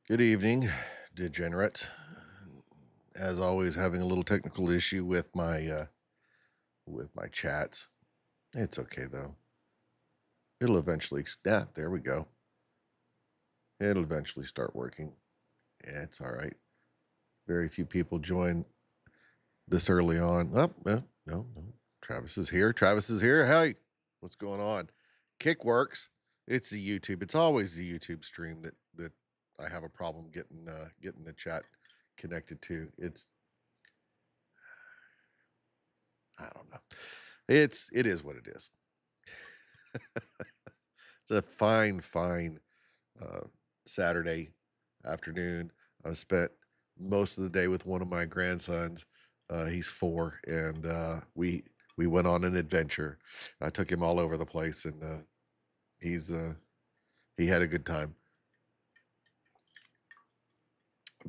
Good evening, degenerates. As always, having a little technical issue with my chats. It's okay though. It'll eventually snap. There we go. It'll eventually start working. Yeah, it's all right. Very few people join this early on. Oh, no. Travis is here. Hey, what's going on? Kick works. It's the YouTube. It's always the YouTube stream that I have a problem getting the chat connected to. I don't know. It is what it is. It's a fine Saturday afternoon. I spent most of the day with one of my grandsons. He's 4, and we went on an adventure. I took him all over the place, and he had a good time.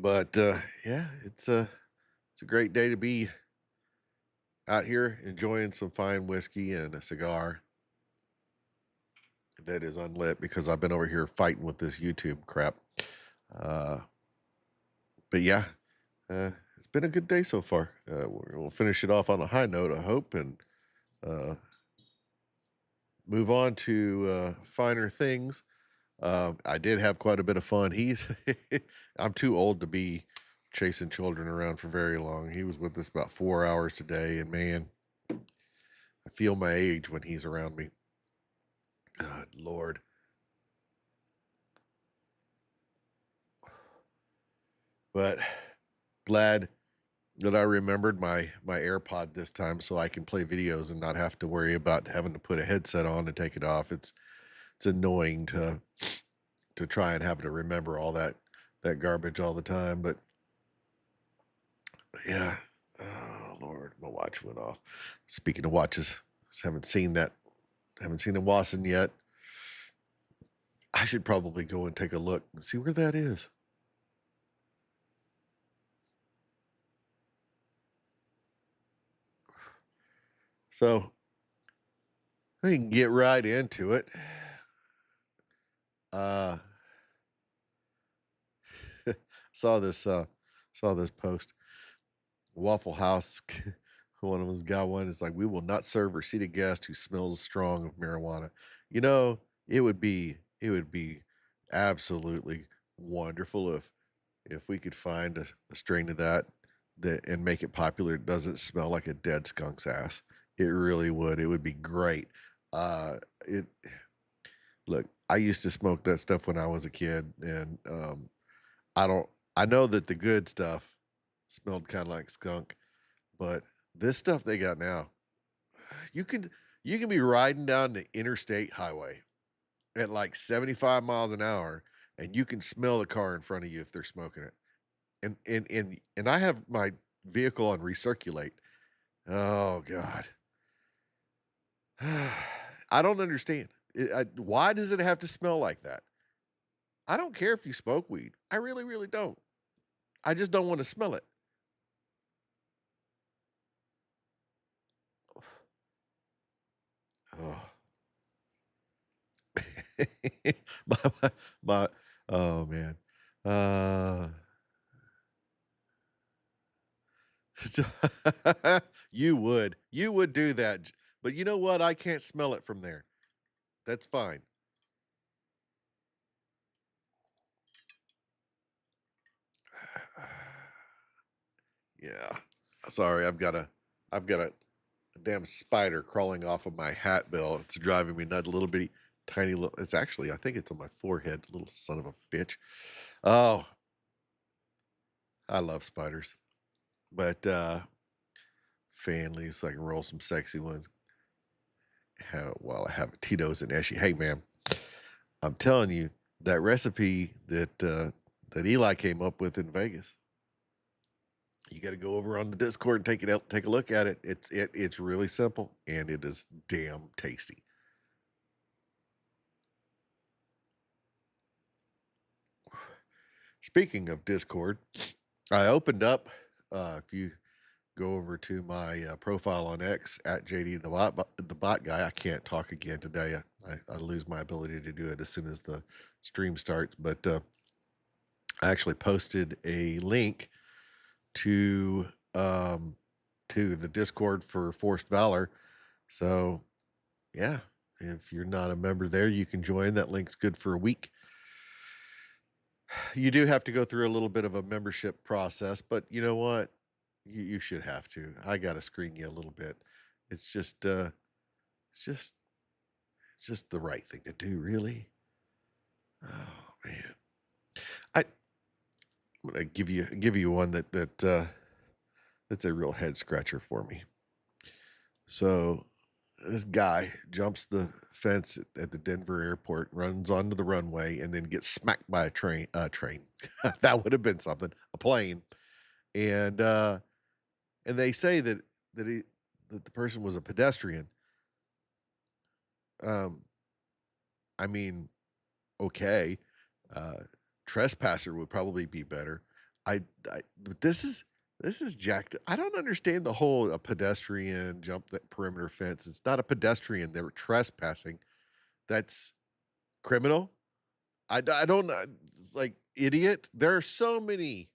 But yeah, it's a great day to be out here enjoying some fine whiskey and a cigar that is unlit because I've been over here fighting with this YouTube crap. But yeah, it's been a good day so far. We'll finish it off on a high note, I hope, and move on to finer things. I did have quite a bit of fun. I'm too old to be chasing children around for very long. He was with us about 4 hours today, and man, I feel my age when he's around me. God, Lord. But glad that I remembered my AirPod this time so I can play videos and not have to worry about having to put a headset on and take it off. It's annoying to try and have to remember all that garbage all the time. But yeah, oh Lord, my watch went off. Speaking of watches, haven't seen a Watson yet. I should probably go and take a look and see where that is. So we can get right into it. Saw this post. Waffle House, one of them's got one. It's like, we will not serve or seat a guest who smells strong of marijuana. You know, it would be absolutely wonderful if we could find a strain of that and make it popular. It doesn't smell like a dead skunk's ass. It really would. It would be great. Look, I used to smoke that stuff when I was a kid, and I know that the good stuff smelled kind of like skunk, but this stuff they got now, you can you can be riding down the interstate highway at like 75 miles an hour, and you can smell the car in front of you if they're smoking it. And I have my vehicle on recirculate. Oh God. I don't understand. Why does it have to smell like that? I don't care if you smoke weed. I really, really don't. I just don't want to smell it. Oh. my, my, oh man. Uh, you would do that. But you know what? I can't smell it from there. That's fine. Yeah. Sorry, I've got a damn spider crawling off of my hat bill. It's driving me nuts. A little bitty, tiny little. It's actually, I think it's on my forehead. Little son of a bitch. Oh, I love spiders, but fan leaves so I can roll some sexy ones. While I have Tito's and Eshy. Hey, man, I'm telling you that recipe that Eli came up with in Vegas. You got to go over on the Discord and take it out, take a look at it. It's really simple and it is damn tasty. Speaking of Discord, I opened up. If you go over to my profile on X at JD the bot guy, I can't talk again today. I lose my ability to do it as soon as the stream starts. But I actually posted a link to the Discord for Forced Valor. So yeah, if you're not a member there, you can join. That link's good for a week. You do have to go through a little bit of a membership process, but you know what? You should have to. I gotta screen you a little bit. It's just it's just it's just the right thing to do, really. Oh man. I'm gonna give you one that's a real head scratcher for me. So this guy jumps the fence at the Denver airport, runs onto the runway, and then gets smacked by a train. That would have been something. A plane, and they say that the person was a pedestrian. Um, I mean, okay, uh, trespasser would probably be better. But this is jacked. I don't understand the whole a pedestrian jump that perimeter fence. It's not a pedestrian. They were trespassing. That's criminal. I don't like idiot. There are so many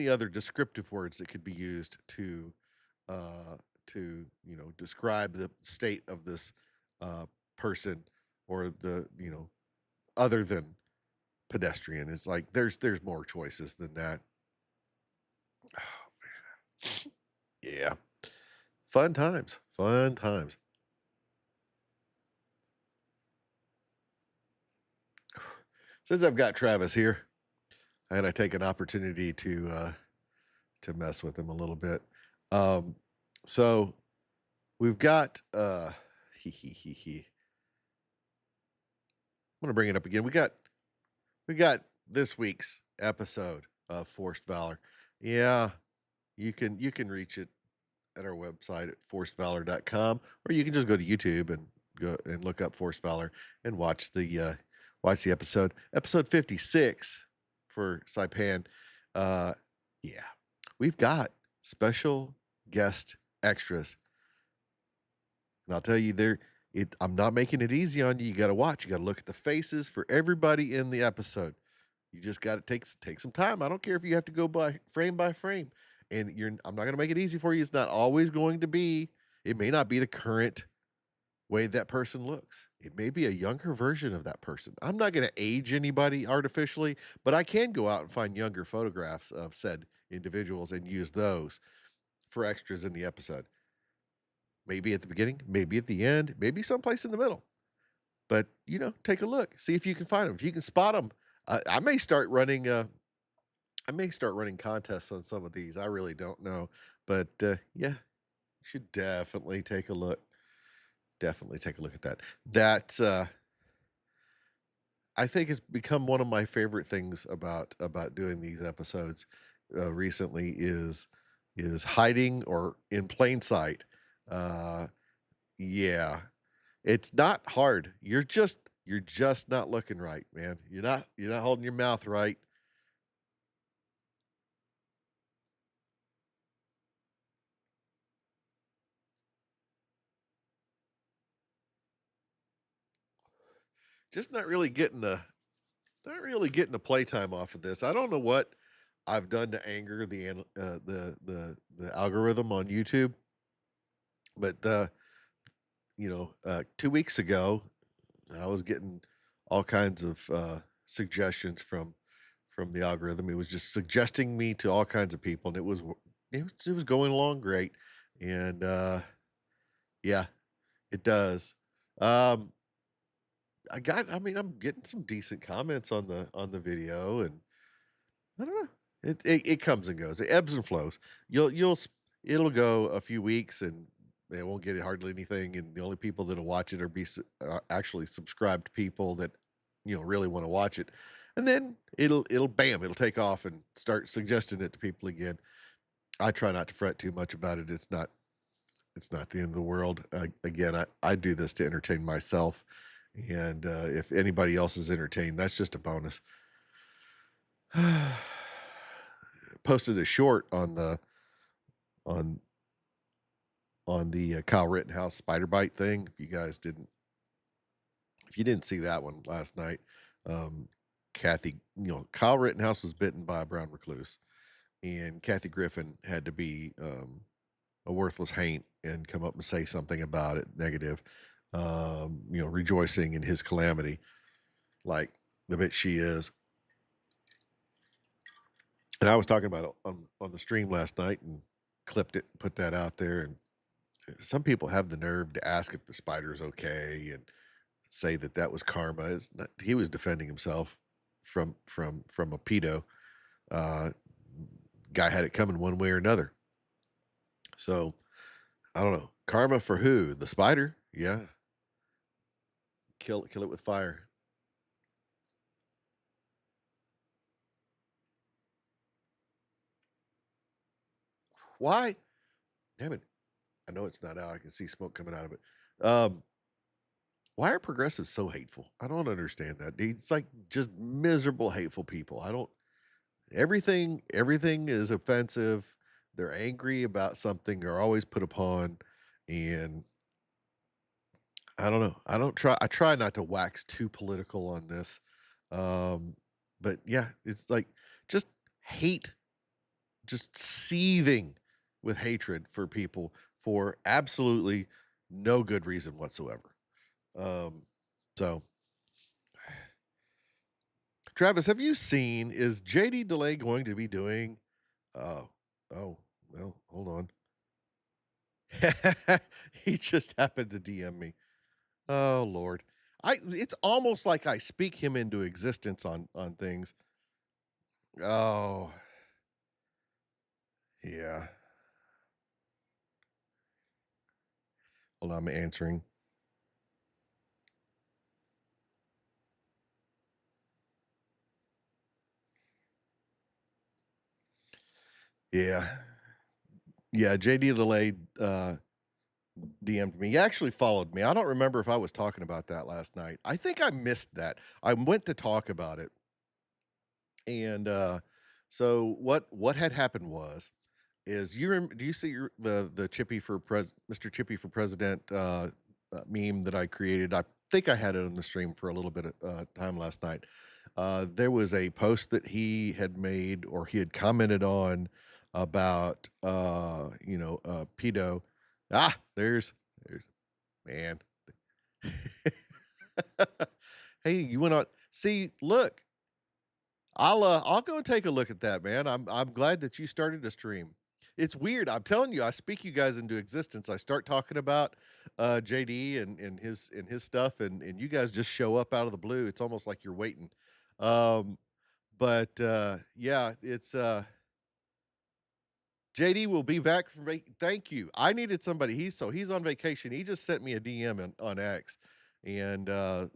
other descriptive words that could be used uh to describe the state of this uh person or other than pedestrian. It's like there's more choices than that. Oh, yeah. Fun times. Fun times. Since I've got Travis here, and I take an opportunity to mess with him a little bit. Um, so we've got I'm gonna bring it up again. We got this week's episode of Forced Valor. Yeah, you can reach it at our website at forcedvalor.com, or you can just go to YouTube and go and look up Forced Valor and watch the episode 56 for Saipan. Uh, yeah, we've got special guest extras, and I'll tell you I'm not making it easy on you. You got to watch. You got to look at the faces for everybody in the episode. You just got to take some time. I don't care if you have to go by frame. And I'm not going to make it easy for you. It's not always going to be. It may not be the current way that person looks. It may be a younger version of that person. I'm not going to age anybody artificially, but I can go out and find younger photographs of said individuals and use those for extras in the episode. Maybe at the beginning, maybe at the end, maybe someplace in the middle. But take a look, see if you can find them. If you can spot them, I may start running. I may start running contests on some of these. I really don't know, but yeah, You should definitely take a look. Definitely take a look at that. That I think has become one of my favorite things about doing these episodes recently is hiding or in plain sight. Uh, yeah, it's not hard. You're just not looking right, man. You're not holding your mouth right. Just not really getting the playtime off of this. I don't know what I've done to anger the algorithm on YouTube, but 2 weeks ago I was getting all kinds of suggestions from the algorithm. It was just suggesting me to all kinds of people, and it was going along great, and yeah, it does. Um, I'm getting some decent comments on the video, and I don't know. It comes and goes. It ebbs and flows. It'll go a few weeks and it won't get hardly anything, and the only people that'll watch it are actually subscribed people that really want to watch it, and then it'll take off and start suggesting it to people again. I try not to fret too much about it. It's not the end of the world. Again, I do this to entertain myself, and if anybody else is entertained, that's just a bonus. Posted a short on the Kyle Rittenhouse spider bite thing. If you didn't see that one last night, um, Kyle Rittenhouse was bitten by a brown recluse, and Kathy Griffin had to be a worthless haint and come up and say something about it negative, rejoicing in his calamity, like the bit she is. And I was talking about it on the stream last night and clipped it and put that out there. And some people have the nerve to ask if the spider's okay and say that was karma. It's not, he was defending himself from a pedo. Uh, Guy had it coming one way or another. So I don't know. Karma for who? The spider? Yeah. Kill it with fire. Why? Damn it. I know it's not out. I can see smoke coming out of it. Why are progressives so hateful? I don't understand that. It's like just miserable, hateful people. I don't everything is offensive. They're angry about something. They're always put upon, and I don't know. I try not to wax too political on this. Um, but yeah, it's like just hate, just seething with hatred for people for absolutely no good reason whatsoever. Um, so Travis, have you seen is JD Delay going to be doing uh oh well, hold on. He just happened to DM me. Oh Lord. It's almost like I speak him into existence on things. Oh, yeah. Hold on, I'm answering. Yeah. Yeah, JD Delay DM'd me. He actually followed me. I don't remember if I was talking about that last night. I think I missed that. I went to talk about it, and so what had happened is do you see the Chippy for Mr. Chippy for President meme that I created? I think I had it on the stream for a little bit of time last night. There was a post that he had made or he had commented on about pedo. There's man. Hey, you went on. See, look, I'll go and take a look at that, man. I'm glad that you started a stream. It's weird. I'm telling you, I speak you guys into existence. I start talking about JD and his stuff, and you guys just show up out of the blue. It's almost like you're waiting. Um, but yeah, it's JD will be back from thank you. I needed somebody. He's on vacation. He just sent me a DM on X. And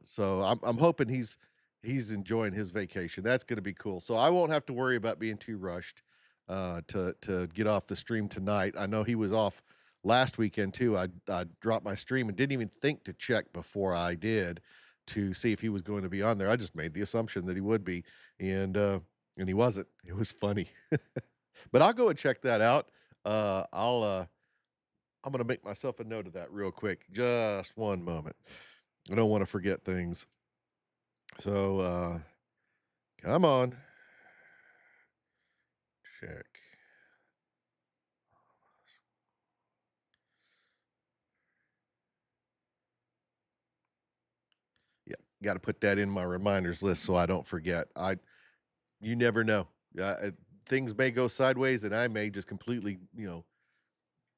so I'm hoping he's enjoying his vacation. That's going to be cool. So I won't have to worry about being too rushed to get off the stream tonight. I know he was off last weekend too. I dropped my stream and didn't even think to check before I did to see if he was going to be on there. I just made the assumption that he would be, and he wasn't. It was funny. But I'll go and check that out. I'm gonna make myself a note of that real quick. Just one moment. I don't want to forget things. So come on. Check. Yeah, got to put that in my reminders list so I don't forget. You never know. Things may go sideways, and I may just completely,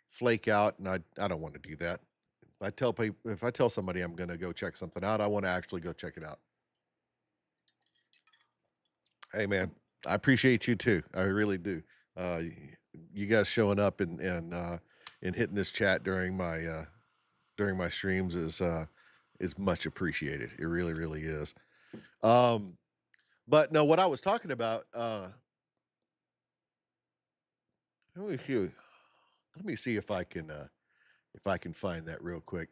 flake out, and I don't want to do that. If I tell somebody I'm going to go check something out, I want to actually go check it out. Hey man, I appreciate you too. I really do. You guys showing up and hitting this chat during my streams is much appreciated. It really, really is. But no, what I was talking about, let me see if I can find that real quick.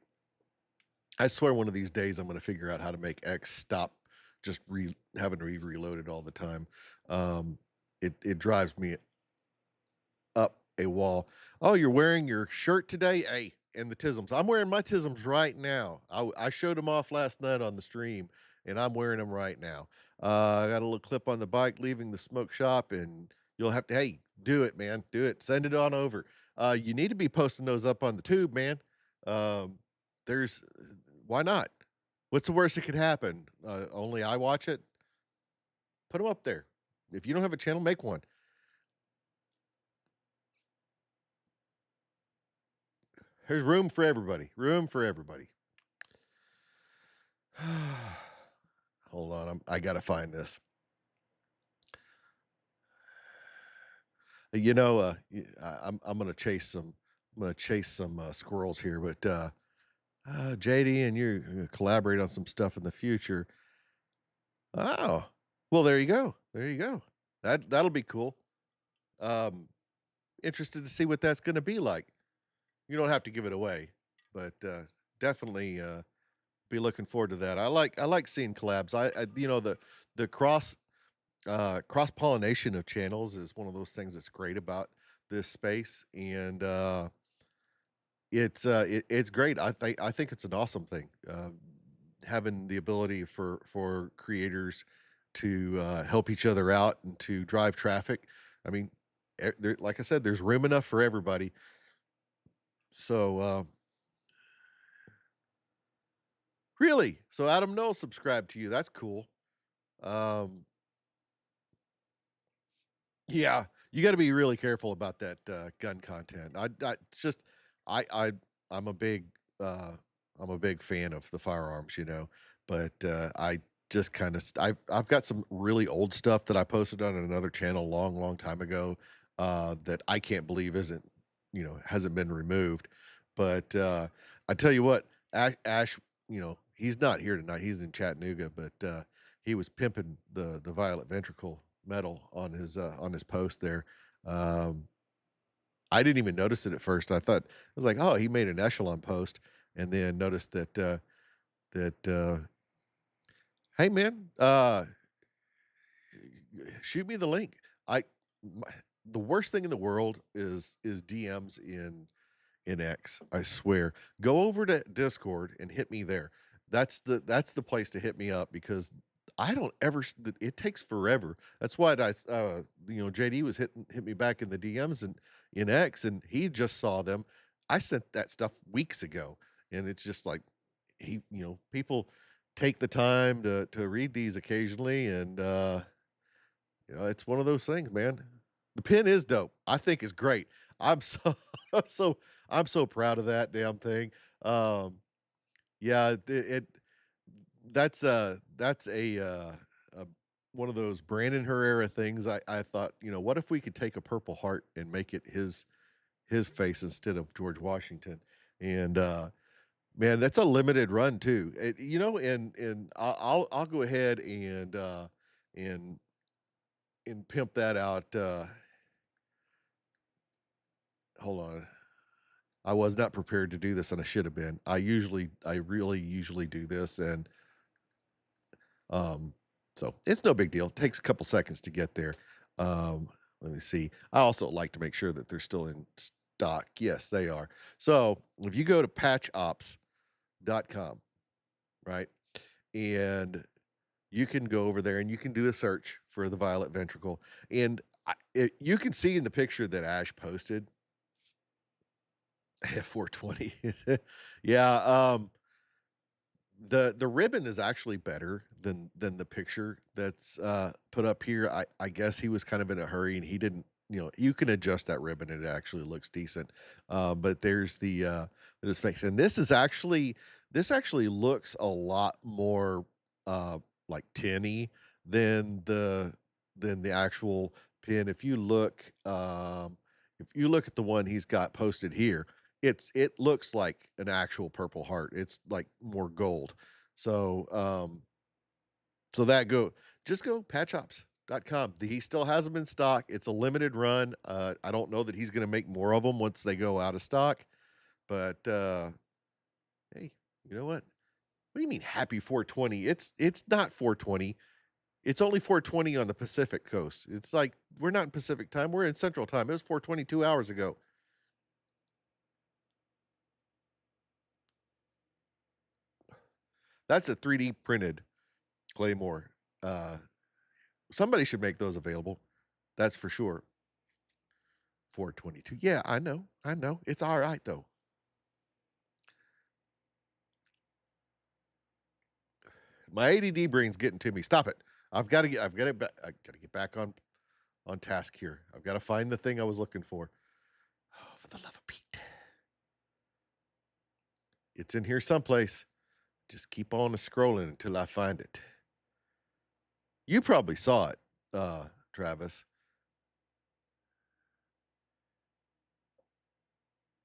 I swear one of these days I'm going to figure out how to make X stop just having to be reloaded all the time. It drives me up a wall. Oh, you're wearing your shirt today? Hey, and the tisms. I'm wearing my tisms right now. I showed them off last night on the stream, and I'm wearing them right now. I got a little clip on the bike leaving the smoke shop, and you'll have to, hey, do it, man. Do it. Send it on over. You need to be posting those up on the tube, man. There's, why not? What's the worst that could happen? Only I watch it. Put them up there. If you don't have a channel, make one. There's room for everybody. Room for everybody. Hold on, I gotta find this. I'm gonna chase some. I'm gonna chase some squirrels here, but JD and you collaborate on some stuff in the future. Oh, well, there you go. There you go. That'll be cool. Interested to see what that's gonna be like. You don't have to give it away, but definitely be looking forward to that. I like seeing collabs. The cross pollination of channels is one of those things that's great about this space, and it's great. I think it's an awesome thing, having the ability for creators to help each other out and to drive traffic. I mean, like I said, there's room enough for everybody. So really, so Adam Knoll subscribed to you. That's cool. Um, Yeah, you gotta be really careful about that, gun content. I I I'm a big, uh I'm a big fan of the firearms, but, I just kinda I've got some really old stuff that I posted on another channel long, long time ago, that I can't believe hasn't been removed, but, I tell you what, Ash, he's not here tonight, he's in Chattanooga, but, he was pimping the violet ventricle metal on his post there. Um, I didn't even notice it at first. I was like, oh, he made an echelon post, and then noticed that hey man, shoot me the link. I my, the worst thing in the world is DMs in X. I swear. Go over to Discord and hit me there. That's the place to hit me up because I don't ever. It takes forever. That's why JD was hit me back in the DMs and in X, and he just saw them. I sent that stuff weeks ago, and it's just like people take the time to read these occasionally, and it's one of those things, man. The pin is dope. I think it's great. I'm so so I'm so proud of that damn thing. Um, yeah, that's a one of those Brandon Herrera things. I thought, what if we could take a Purple Heart and make it his face instead of George Washington? And man, that's a limited run too. And I'll go ahead and pimp that out. Hold on. I was not prepared to do this, and I should have been. I really usually do this, and um, so it's no big deal. It takes a couple seconds to get there. Um, let me see. I also like to make sure that they're still in stock. Yes, they are. So if you go to patchops.com, right, and you can go over there and you can do a search for the violet ventricle, and you can see in the picture that Ash posted. 420. Yeah, the ribbon is actually better than the picture that's put up here. I guess he was kind of in a hurry and he didn't, you can adjust that ribbon and it actually looks decent. But there's this face, and this actually looks a lot more like tinny than the actual pin. If you look at the one he's got posted here, it looks like an actual Purple Heart. It's like more gold. So so that go just go patchops.com. He still has them in stock. It's a limited run. I don't know that he's going to make more of them once they go out of stock. But hey, you know what? What do you mean happy 420? It's not 420. It's only 420 on the Pacific coast. It's like we're not in Pacific time. We're in Central time. It was 422 hours ago. That's a 3D printed Claymore. Uh, Somebody should make those available. That's for sure. 422. Yeah, I know. I know. It's all right though. My ADD brain's getting to me. Stop it. I've got to get back on task here. I've got to find the thing I was looking for. Oh, for the love of Pete. It's in here someplace. Just keep on scrolling until I find it. You probably saw it, Travis.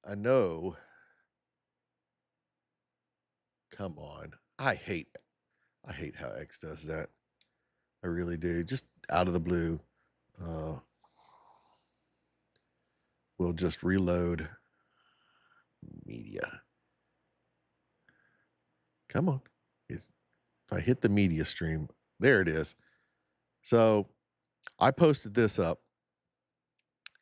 I know. Come on. I hate how X does that. I really do. Just out of the blue. Uh we'll just reload media. Come on. If I hit the media stream, there it is. So I posted this up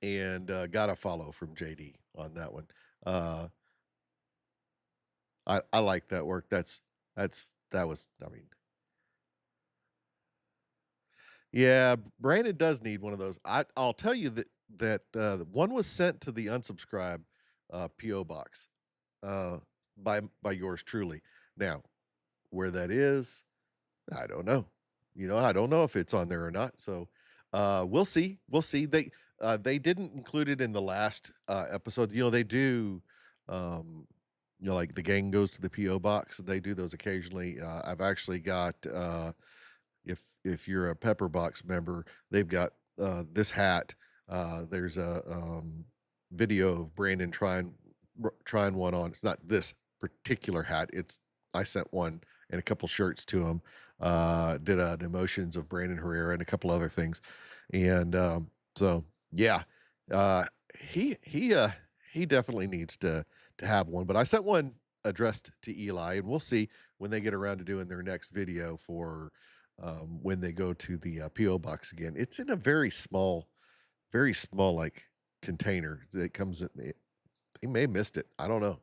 and got a follow from JD on that one. Uh I like that work. That was, I mean, yeah, Brandon does need one of those. I'll tell you that one was sent to the unsubscribe PO box uh, by yours truly. Now, where that is, I don't know. I don't know if it's on there or not. So we'll see. We'll see. They didn't include it in the last episode. They do. Um, like the gang goes to the PO box. They do those occasionally. I've actually got. If you're a Pepper Box member, they've got this hat. There's a video of Brandon trying one on. It's not this particular hat. I sent one and a couple shirts to him. Did an emotions of Brandon Herrera and a couple other things, and so yeah, uh, he definitely needs to have one. But I sent one addressed to Eli, and we'll see when they get around to doing their next video for when they go to the PO box again. It's in a very small like container that comes in. He may have missed it. I don't know.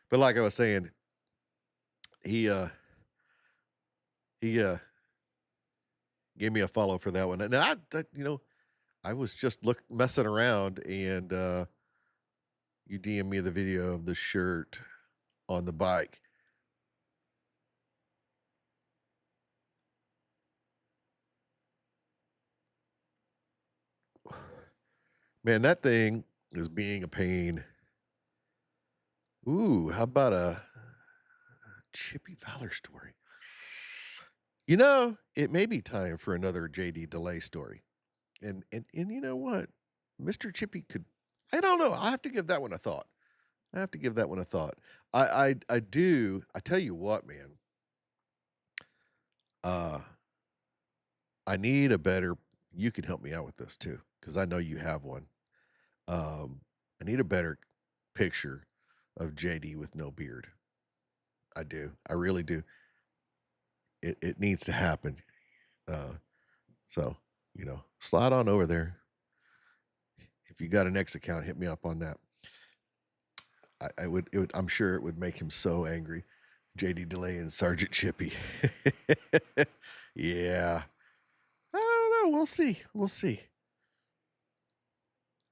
But like I was saying, he he gave me a follow for that one, and I was just messing around, and you DM me the video of the shirt on the bike. Man, that thing is being a pain. Ooh, how about Chippy Valor story. You know, it may be time for another JD Delay story. And you know what? Mr. Chippy could, I don't know. I have to give that one a thought. I have to give that one a thought. I do. I tell you what, man. Uh I need a better, you can help me out with this too, because I know you have one. I need a better picture of JD with no beard. I do. I really do. It needs to happen. Uh so, slide on over there. If you got an X account, hit me up on that. I'm sure it would make him so angry. JD Delay and Sergeant Chippy. Yeah. I don't know. We'll see. We'll see.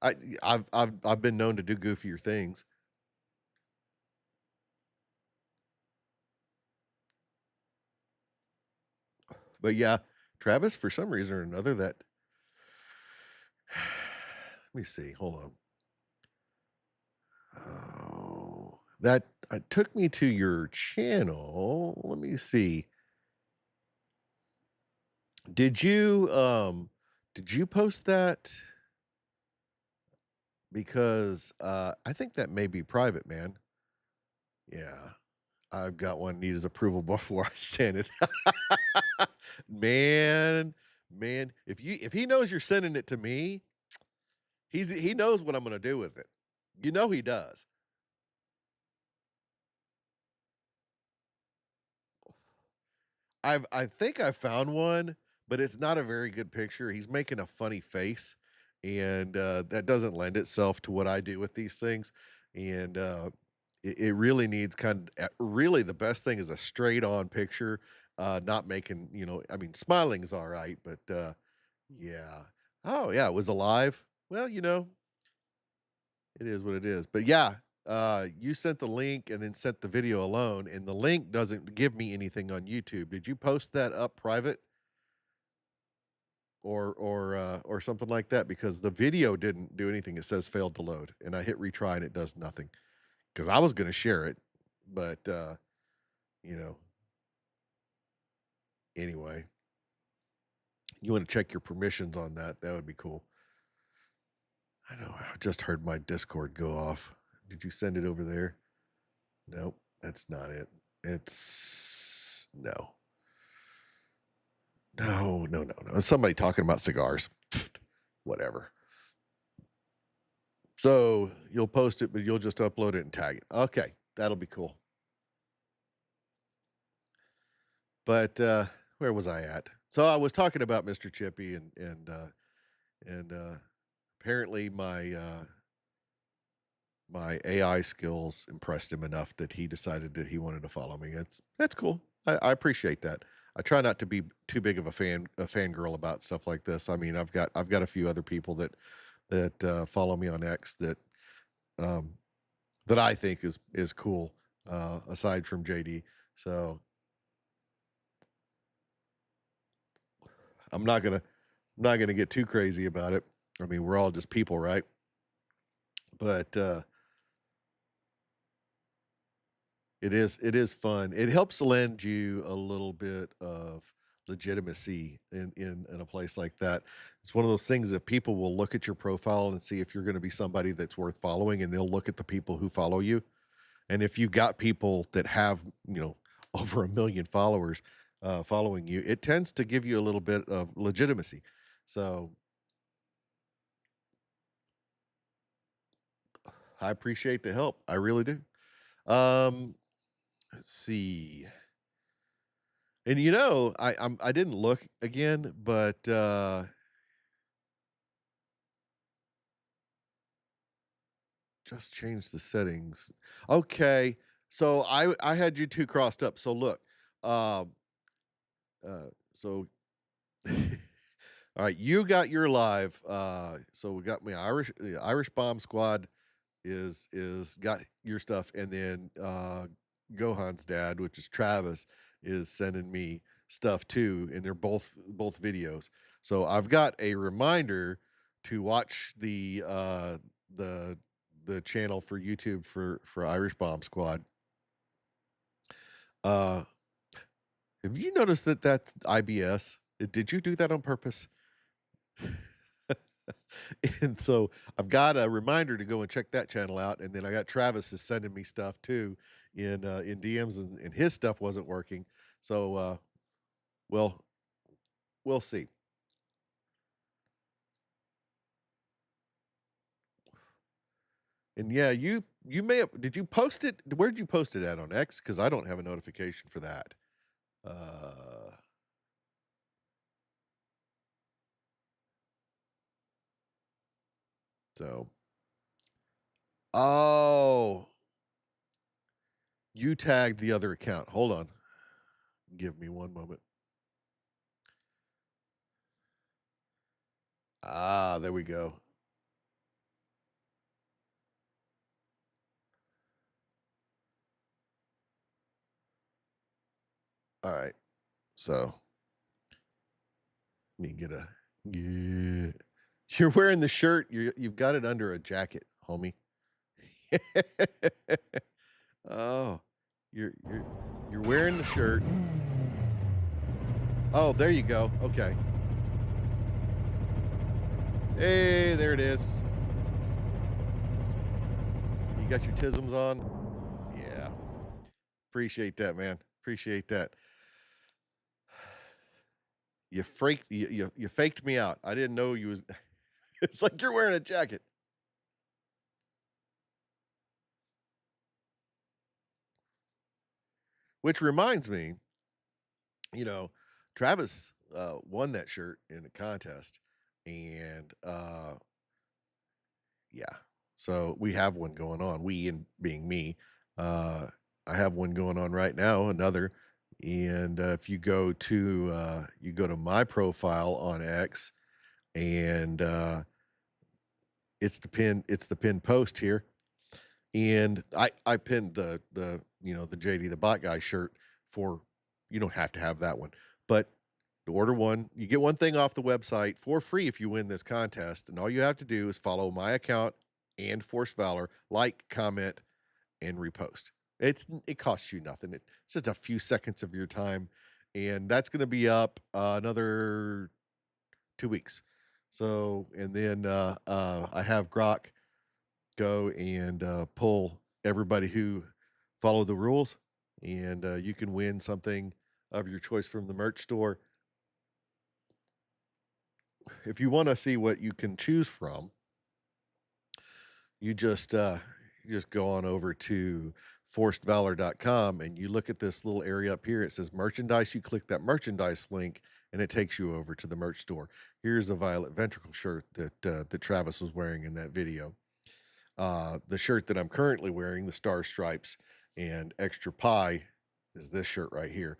I've been known to do goofier things. But yeah, Travis, for some reason or another, that let me see. Hold on. Oh, that took me to your channel. Let me see. Did you post that? Because I think that may be private, man. Yeah. I've got one need his approval before I send it. Man, man, if he knows you're sending it to me, he knows what I'm gonna do with it. You know he does. I think I found one, but it's not a very good picture. He's making a funny face, and that doesn't lend itself to what I do with these things. And it really needs really the best thing is a straight on picture, not making, I mean, smiling is all right, but yeah. Oh, yeah, it was alive. Well, it is what it is. But yeah, you sent the link and then sent the video alone, and the link doesn't give me anything on YouTube. Did you post that up private or something like that? Because the video didn't do anything. It says failed to load, and I hit retry and it does nothing. Because I was going to share it, but you know, anyway, you want to check your permissions on that? That would be cool. I know. I just heard my Discord go off. Did you send it over there? Nope, that's not it. It's no. No, no, no, no. It's somebody talking about cigars. Whatever. So you'll post it, but you'll just upload it and tag it. Okay, that'll be cool. But where was I at? So I was talking about Mr. Chippy and apparently my AI skills impressed him enough that he decided that he wanted to follow me. That's cool. I appreciate that. I try not to be too big of a fangirl about stuff like this. I mean, I've got a few other people that follow me on X um, that I think is cool, aside from JD. So I'm not gonna get too crazy about it. I mean, we're all just people, right? But it is fun. It helps lend you a little bit of legitimacy in a place like that. It's one of those things that people will look at your profile and see if you're going to be somebody that's worth following, and they'll look at the people who follow you. And if you've got people that have, over 1 million followers following you, it tends to give you a little bit of legitimacy. So I appreciate the help. I really do. Um, let's see. And I didn't look again, but just change the settings. Okay. So I had you two crossed up. So look, um so all right, you got your live. So we got my Irish Bomb Squad is got your stuff, and then Gohan's dad, which is Travis, is sending me stuff too, and they're both videos. So I've got a reminder to watch the channel for YouTube for Irish Bomb Squad. Uh, have you noticed that that's IBS? Did you do that on purpose? And so I've got a reminder to go and check that channel out, and then I got Travis is sending me stuff too in DMs, and his stuff wasn't working. So well, we'll see. And yeah, you may have did you post it? Where did you post it at on X? Because I don't have a notification for that. Uh, so oh, you tagged the other account. Hold on. Give me one moment. Ah, there we go. All right. So let me get a yeah. You're wearing the shirt. You've got it under a jacket, homie. Oh, you're wearing the shirt. Oh, there you go. Okay. Hey, there it is. You got your tisms on? Yeah. Appreciate that, man. Appreciate that. You faked me out. I didn't know you was it's like you're wearing a jacket. Which reminds me, you know, Travis won that shirt in a contest, and yeah, so we have one going on. We and being me, uh, I have one going on right now. Another, and if you go to my profile on X, and it's the pinned post here, and I pinned the the JD the bot guy shirt for you don't have to have that one, but to order one, you get one thing off the website for free if you win this contest, and all you have to do is follow my account and Force Valor, like, comment, and repost. It costs you nothing. It's just a few seconds of your time, and that's going to be up another 2 weeks. So, and then I have Grok go and pull everybody who followed the rules, and you can win something of your choice from the merch store. If you want to see what you can choose from, you just go on over to forcedvalor.com and you look at this little area up here. It says merchandise. You click that merchandise link and it takes you over to the merch store. Here's a violet ventricle shirt that Travis was wearing in that video. The shirt that I'm currently wearing, the star stripes and extra pie, is this shirt right here.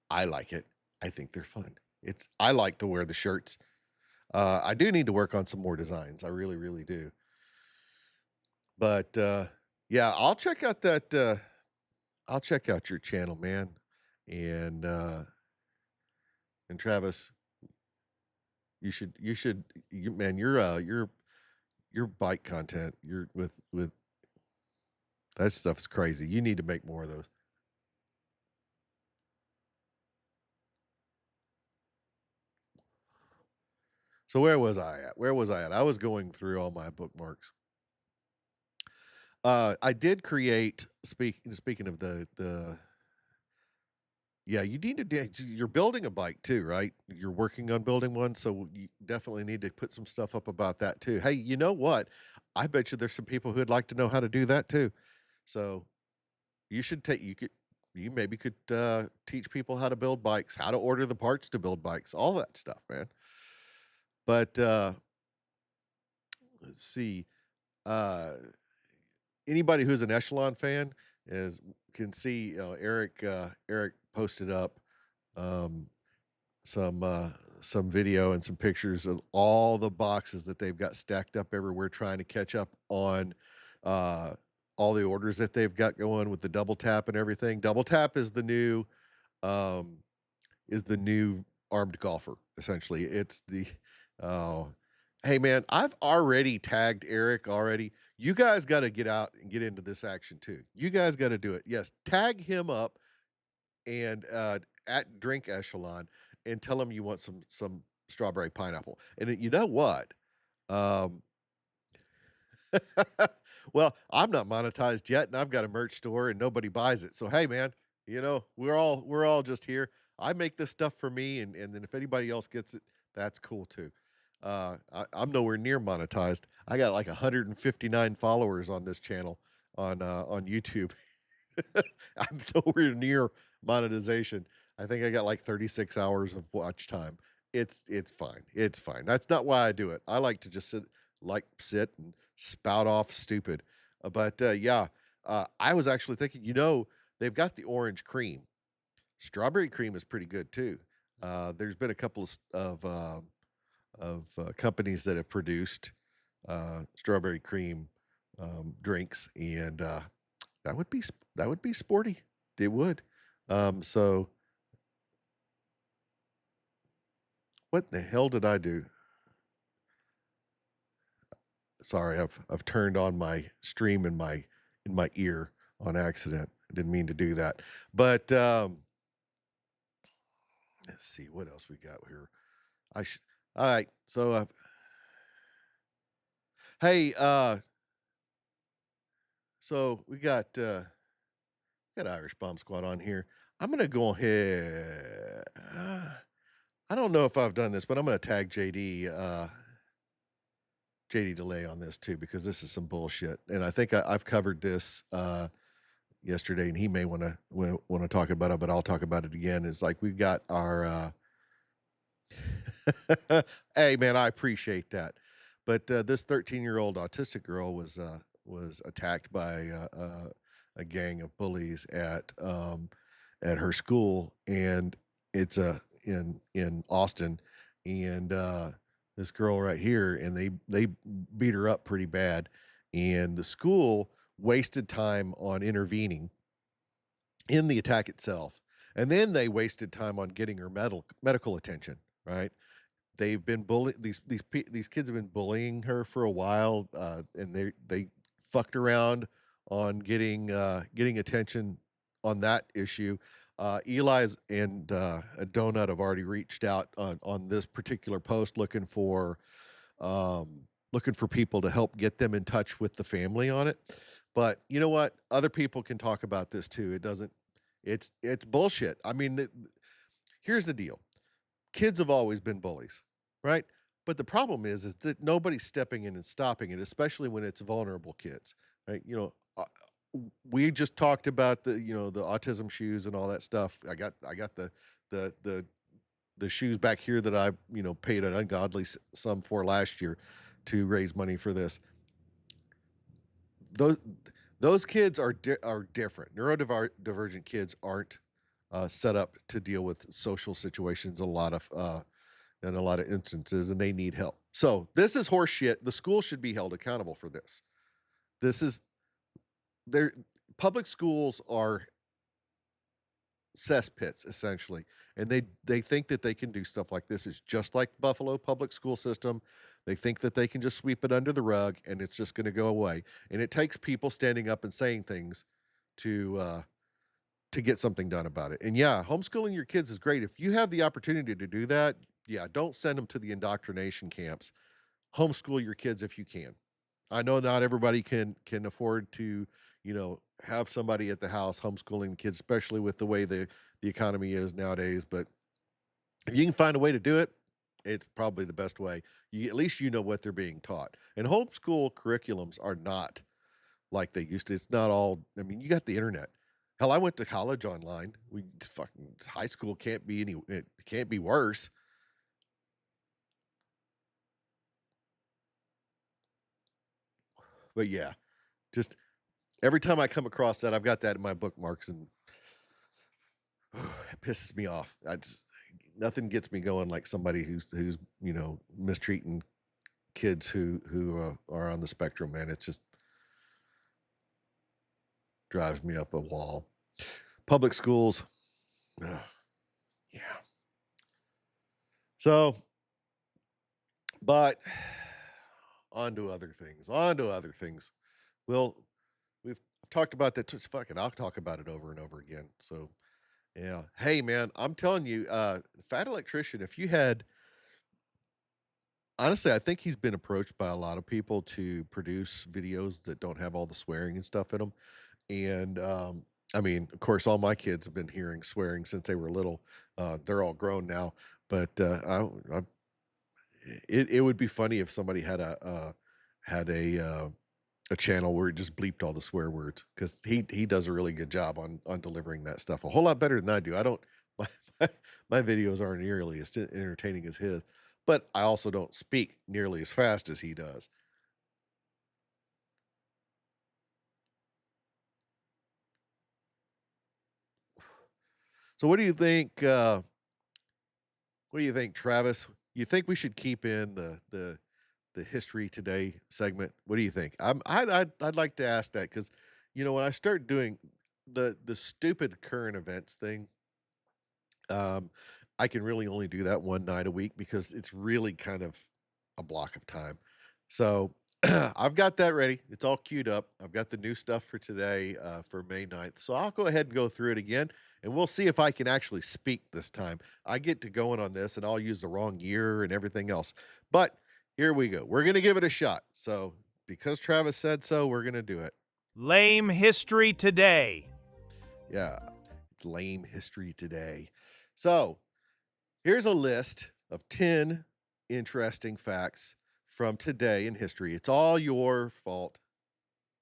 I like it. I think they're fun. I like to wear the shirts. I do need to work on some more designs. I really, really do. But yeah, I'll check out your channel, man. And and Travis, man, your bike content, you're with that stuff is crazy. You need to make more of those. So where was I at? Where was I at? I was going through all my bookmarks. I did create speaking of the yeah, you need to you're building a bike too, right? You're working on building one, so you definitely need to put some stuff up about that too. Hey, you know what? I bet you there's some people who'd like to know how to do that too. So you maybe could teach people how to build bikes, how to order the parts to build bikes, all that stuff, man. But let's see. Uh Anybody who's an Echelon fan is can see Eric posted up um some video and some pictures of all the boxes that they've got stacked up everywhere trying to catch up on uh all the orders that they've got going with the double tap and everything. Double tap um is the new armed golfer essentially. It's the oh hey man, I've already tagged Eric already. You guys got to get out and get into this action too. You guys got to do it. Yes, tag him up. and at Drink Echelon and tell them you want some strawberry pineapple. And you know what? Um, well, I'm not monetized yet, and I've got a merch store, and nobody buys it. So hey, man, we're all just here. I make this stuff for me, and then if anybody else gets it, that's cool too. I'm nowhere near monetized. I got like 159 followers on this channel on YouTube. I'm nowhere near monetization. I think I got like 36 hours of watch time. It's fine. It's fine. That's not why I do it. I like to just sit and spout off stupid. But yeah, I was actually thinking, they've got the orange cream. Strawberry cream is pretty good too. There's been a couple of companies that have produced strawberry cream drinks, and that would be sporty. It would. So what the hell did I do? Sorry, I've turned on my stream in my ear on accident. I didn't mean to do that. But let's see what else we got here. I should. All right. So hey, so we got Irish Bomb Squad on here. I'm gonna go ahead. I don't know if I've done this, but I'm gonna tag JD Delay on this too, because this is some bullshit, and I think I've covered this yesterday, and he may want to talk about it, but I'll talk about it again. It's like we've got our. Hey man, I appreciate that, but this 13-year-old autistic girl was attacked by a gang of bullies at her school, and it's in Austin, and this girl right here, and they beat her up pretty bad, and the school wasted time on intervening in the attack itself, and then they wasted time on getting her medical attention. Right? They've been these kids have been bullying her for a while, and they fucked around on getting attention on that issue. Eli's and a donut have already reached out on this particular post looking for people to help get them in touch with the family on it. But you know what? Other people can talk about this too. It doesn't. It's bullshit. I mean, here's the deal: kids have always been bullies, right? But the problem is that nobody's stepping in and stopping it, especially when it's vulnerable kids, right? We just talked about the autism shoes and all that stuff. I got the the the shoes back here that I paid an ungodly sum for last year to raise money for this. Those those kids are different. Neurodivergent kids aren't set up to deal with social situations in a lot of instances, and they need help. So this is horse shit. The school should be held accountable for this. This is their Public schools are cesspits essentially, and they think that they can do stuff like this. It's just like Buffalo public school system. They think that they can just sweep it under the rug and it's just going to go away. And it takes people standing up and saying things to get something done about it. And yeah, homeschooling your kids is great. If you have the opportunity to do that, yeah, don't send them to the indoctrination camps. Homeschool your kids if you can. I know not everybody can afford to, have somebody at the house homeschooling the kids, especially with the way the economy is nowadays. But if you can find a way to do it, it's probably the best way. At least you know what they're being taught. And homeschool curriculums are not like they used to. It's not all. I mean, you got the internet. Hell, I went to college online. We fucking high school can't be it can't be worse. But yeah, just every time I come across that, I've got that in my bookmarks, and it pisses me off. Nothing gets me going like somebody who's mistreating kids who are on the spectrum. Man, it just drives me up a wall. Public schools, ugh, yeah. So, but on to other things. On to other things. Well, we've talked about that. Fuck it, I'll talk about it over and over again. So Yeah. Hey, man, I'm telling you, Fat Electrician, if you had honestly, I think he's been approached by a lot of people to produce videos that don't have all the swearing and stuff in them. And, I mean, of course, all my kids have been hearing swearing since they were little. They're all grown now, but, it would be funny if somebody had a channel where it just bleeped all the swear words, because he does a really good job on delivering that stuff, a whole lot better than I do. I don't my my videos aren't nearly as entertaining as his, but I also don't speak nearly as fast as he does. So what do you think, Travis? You think we should keep in the history today segment? What do you think? I'd like to ask that, because when I start doing the stupid current events thing, um, I can really only do that one night a week because it's really kind of a block of time. So I've got that ready. It's all queued up. I've got the new stuff for today, for May 9th. So I'll go ahead and go through it again, and we'll see if I can actually speak this time. I get to going on this and I'll use the wrong year and everything else. But here we go. We're going to give it a shot. So because Travis said so, we're going to do it. Lame History Today. Yeah. It's lame history today. So here's a list of 10 interesting facts from today in history. It's all your fault,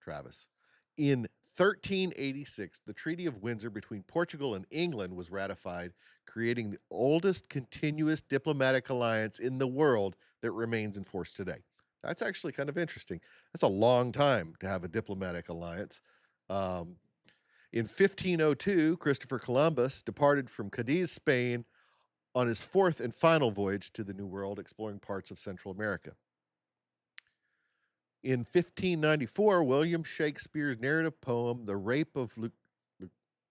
Travis. In 1386, the Treaty of Windsor between Portugal and England was ratified, creating the oldest continuous diplomatic alliance in the world that remains in force today. That's actually kind of interesting. That's a long time to have a diplomatic alliance. Um, in 1502, Christopher Columbus departed from Cadiz, Spain, on his fourth and final voyage to the New World, exploring parts of Central America. In 1594, William Shakespeare's narrative poem, The Rape of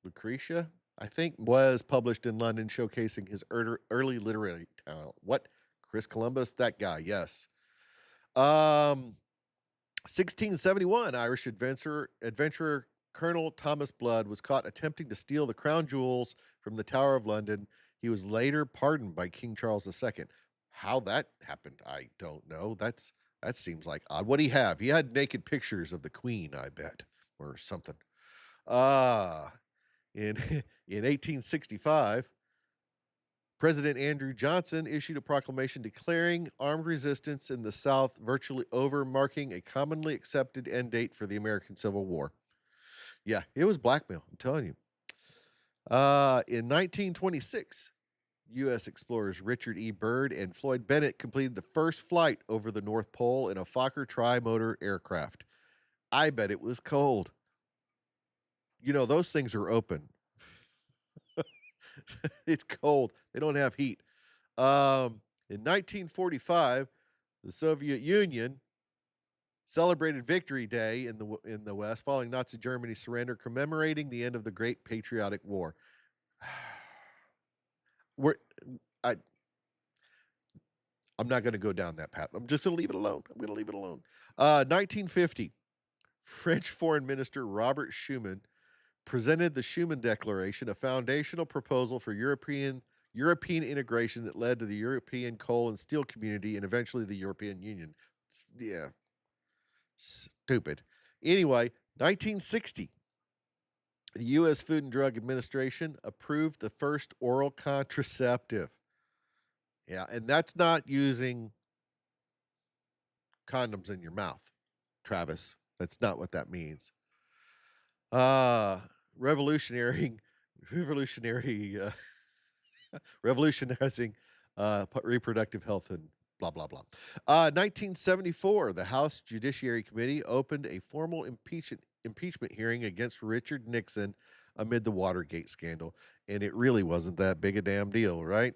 Lucretia, I think, was published in London, showcasing his early literary talent. What? Chris Columbus? That guy, yes. 1671, Irish adventurer Colonel Thomas Blood was caught attempting to steal the crown jewels from the Tower of London. He was later pardoned by King Charles II. How that happened, I don't know. That seems like odd. What would he have? He had naked pictures of the Queen, I bet, or something. Ah, in in 1865, President Andrew Johnson issued a proclamation declaring armed resistance in the South virtually over, marking a commonly accepted end date for the American Civil War. Yeah, it was blackmail, I'm telling you. In 1926, U.S. explorers Richard E. Byrd and Floyd Bennett completed the first flight over the North Pole in a Fokker tri-motor aircraft. I bet it was cold. Those things are open. It's cold. They don't have heat. In 1945, the Soviet Union celebrated Victory Day in the West following Nazi Germany's surrender, commemorating the end of the Great Patriotic War. We're, I, I'm not going to go down that path. I'm just going to leave it alone. I'm going to leave it alone. 1950, French Foreign Minister Robert Schuman presented the Schuman Declaration, a foundational proposal for European integration that led to the European coal and steel community and eventually the European Union. Yeah, stupid. Anyway, 1960, the U.S. Food and Drug Administration approved the first oral contraceptive. Yeah, and that's not using condoms in your mouth, Travis. That's not what that means. Uh, revolutionary, revolutionary, revolutionizing reproductive health and blah blah blah. 1974, the House Judiciary Committee opened a formal impeachment hearing against Richard Nixon amid the Watergate scandal, and it really wasn't that big a damn deal, right?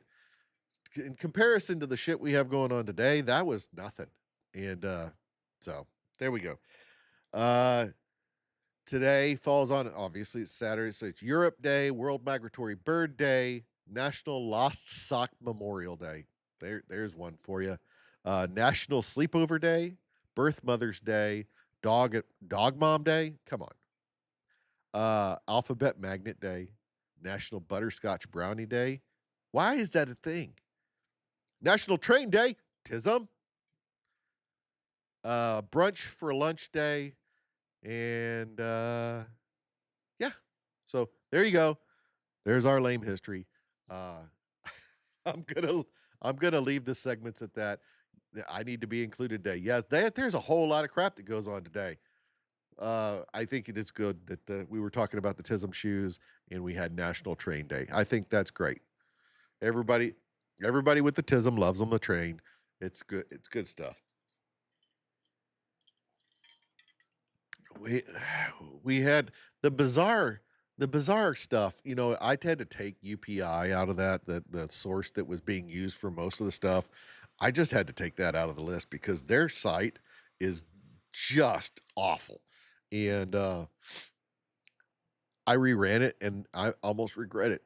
In comparison to the shit we have going on today, that was nothing. And so there we go. Uh, Today falls on, obviously, it's Saturday, so it's Europe Day, World Migratory Bird Day, National Lost Sock Memorial Day. There's one for you. National Sleepover Day, Birth Mother's Day, Dog Mom Day. Come on. Alphabet Magnet Day, National Butterscotch Brownie Day. Why is that a thing? National Train Day, tism. Brunch for lunch day, and yeah. So there you go. There's our lame history. Uh, I'm gonna I'm gonna leave the segments at that. I need to be included today. Yes, there's a whole lot of crap that goes on today. I think it is good that we were talking about the Tism shoes and we had National Train Day. I think that's great. Everybody, everybody with the Tism loves them. The train, it's good. It's good stuff. We we had the bizarre the bizarre stuff. You know, I had to take UPI out of that, the source that was being used for most of the stuff. I just had to take that out of the list because their site is just awful. And I reran it and I almost regret it.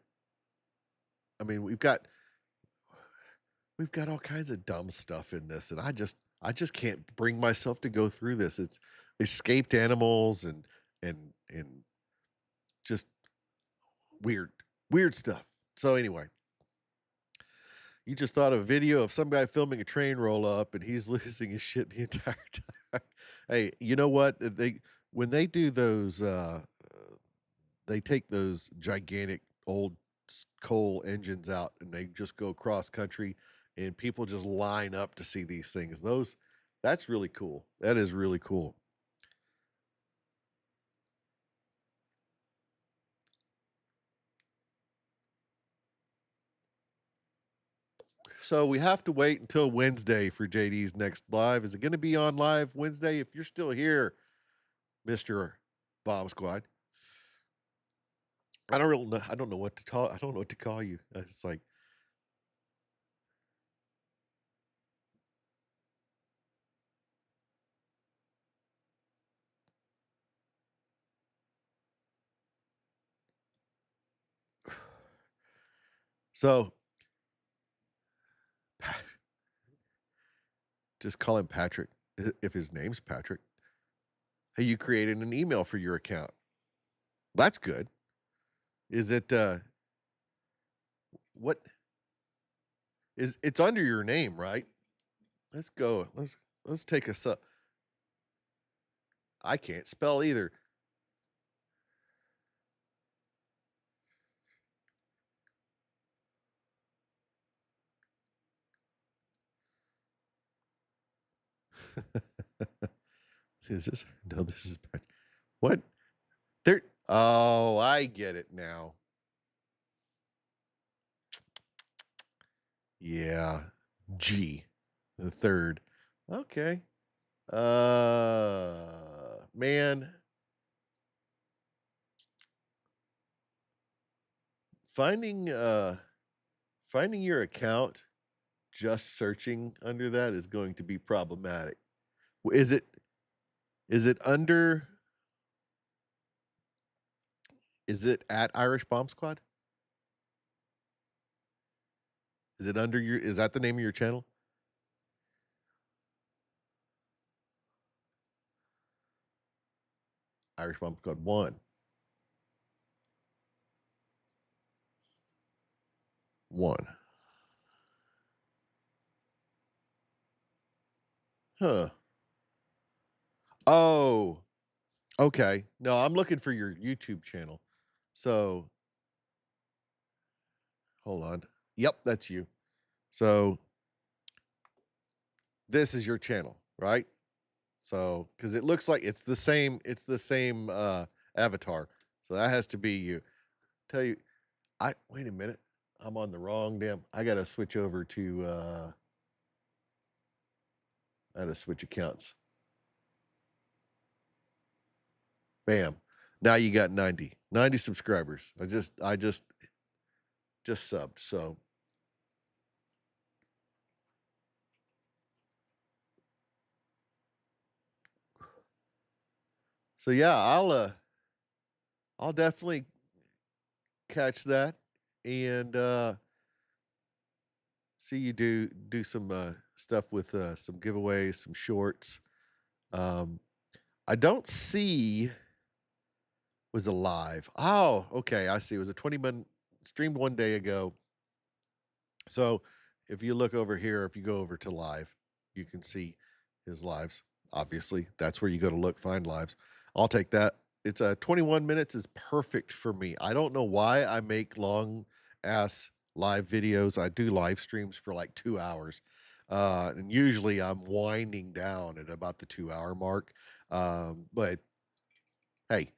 I mean, we've got all kinds of dumb stuff in this, and I just can't bring myself to go through this. It's escaped animals and just weird, weird stuff. So anyway, you just thought of a video of some guy filming a train roll up and he's losing his shit the entire time. Hey, you know what? When they do those they take those gigantic old coal engines out and they just go cross country and people just line up to see these things. That's really cool. That is really cool. So we have to wait until Wednesday for JD's next live. Is it going to be on live Wednesday? If you're still here, Mr. Bomb Squad, I don't really know. I don't know what to call. I don't know what to call you. It's like, so just call him Patrick. If his name's Patrick, hey, you created an email for your account. That's good. Is it what is it's under your name, right? Let's go. Let's take a sub. I can't spell either. Is this no, this is bad. What? There oh, I get it now. Yeah. G. The third. Okay. Man, finding finding your account just searching under that is going to be problematic. Is it under is it at Irish Bomb Squad? Is it under your is that the name of your channel? Irish Bomb Squad 1. 1. Huh. Oh, okay. No, I'm looking for your YouTube channel. So, hold on. Yep, that's you. So, this is your channel, right? So, cuz it looks like it's the same avatar. So that has to be you. Tell you I wait a minute. I'm on the wrong damn. I got to switch over to I got to switch accounts. Bam. Now you got 90 subscribers. I just subbed. So yeah, I'll definitely catch that and see you do some stuff with some giveaways, some shorts. Um I don't see Was alive. Oh, okay, I see. It was a 20-minute streamed 1 day ago. So, if you look over here, if you go over to live, you can see his lives. Obviously, that's where you go to look, find lives. I'll take that. It's 21 minutes is perfect for me. I don't know why I make long ass live videos. I do live streams for like 2 hours. And usually I'm winding down at about the 2 hour mark. But hey,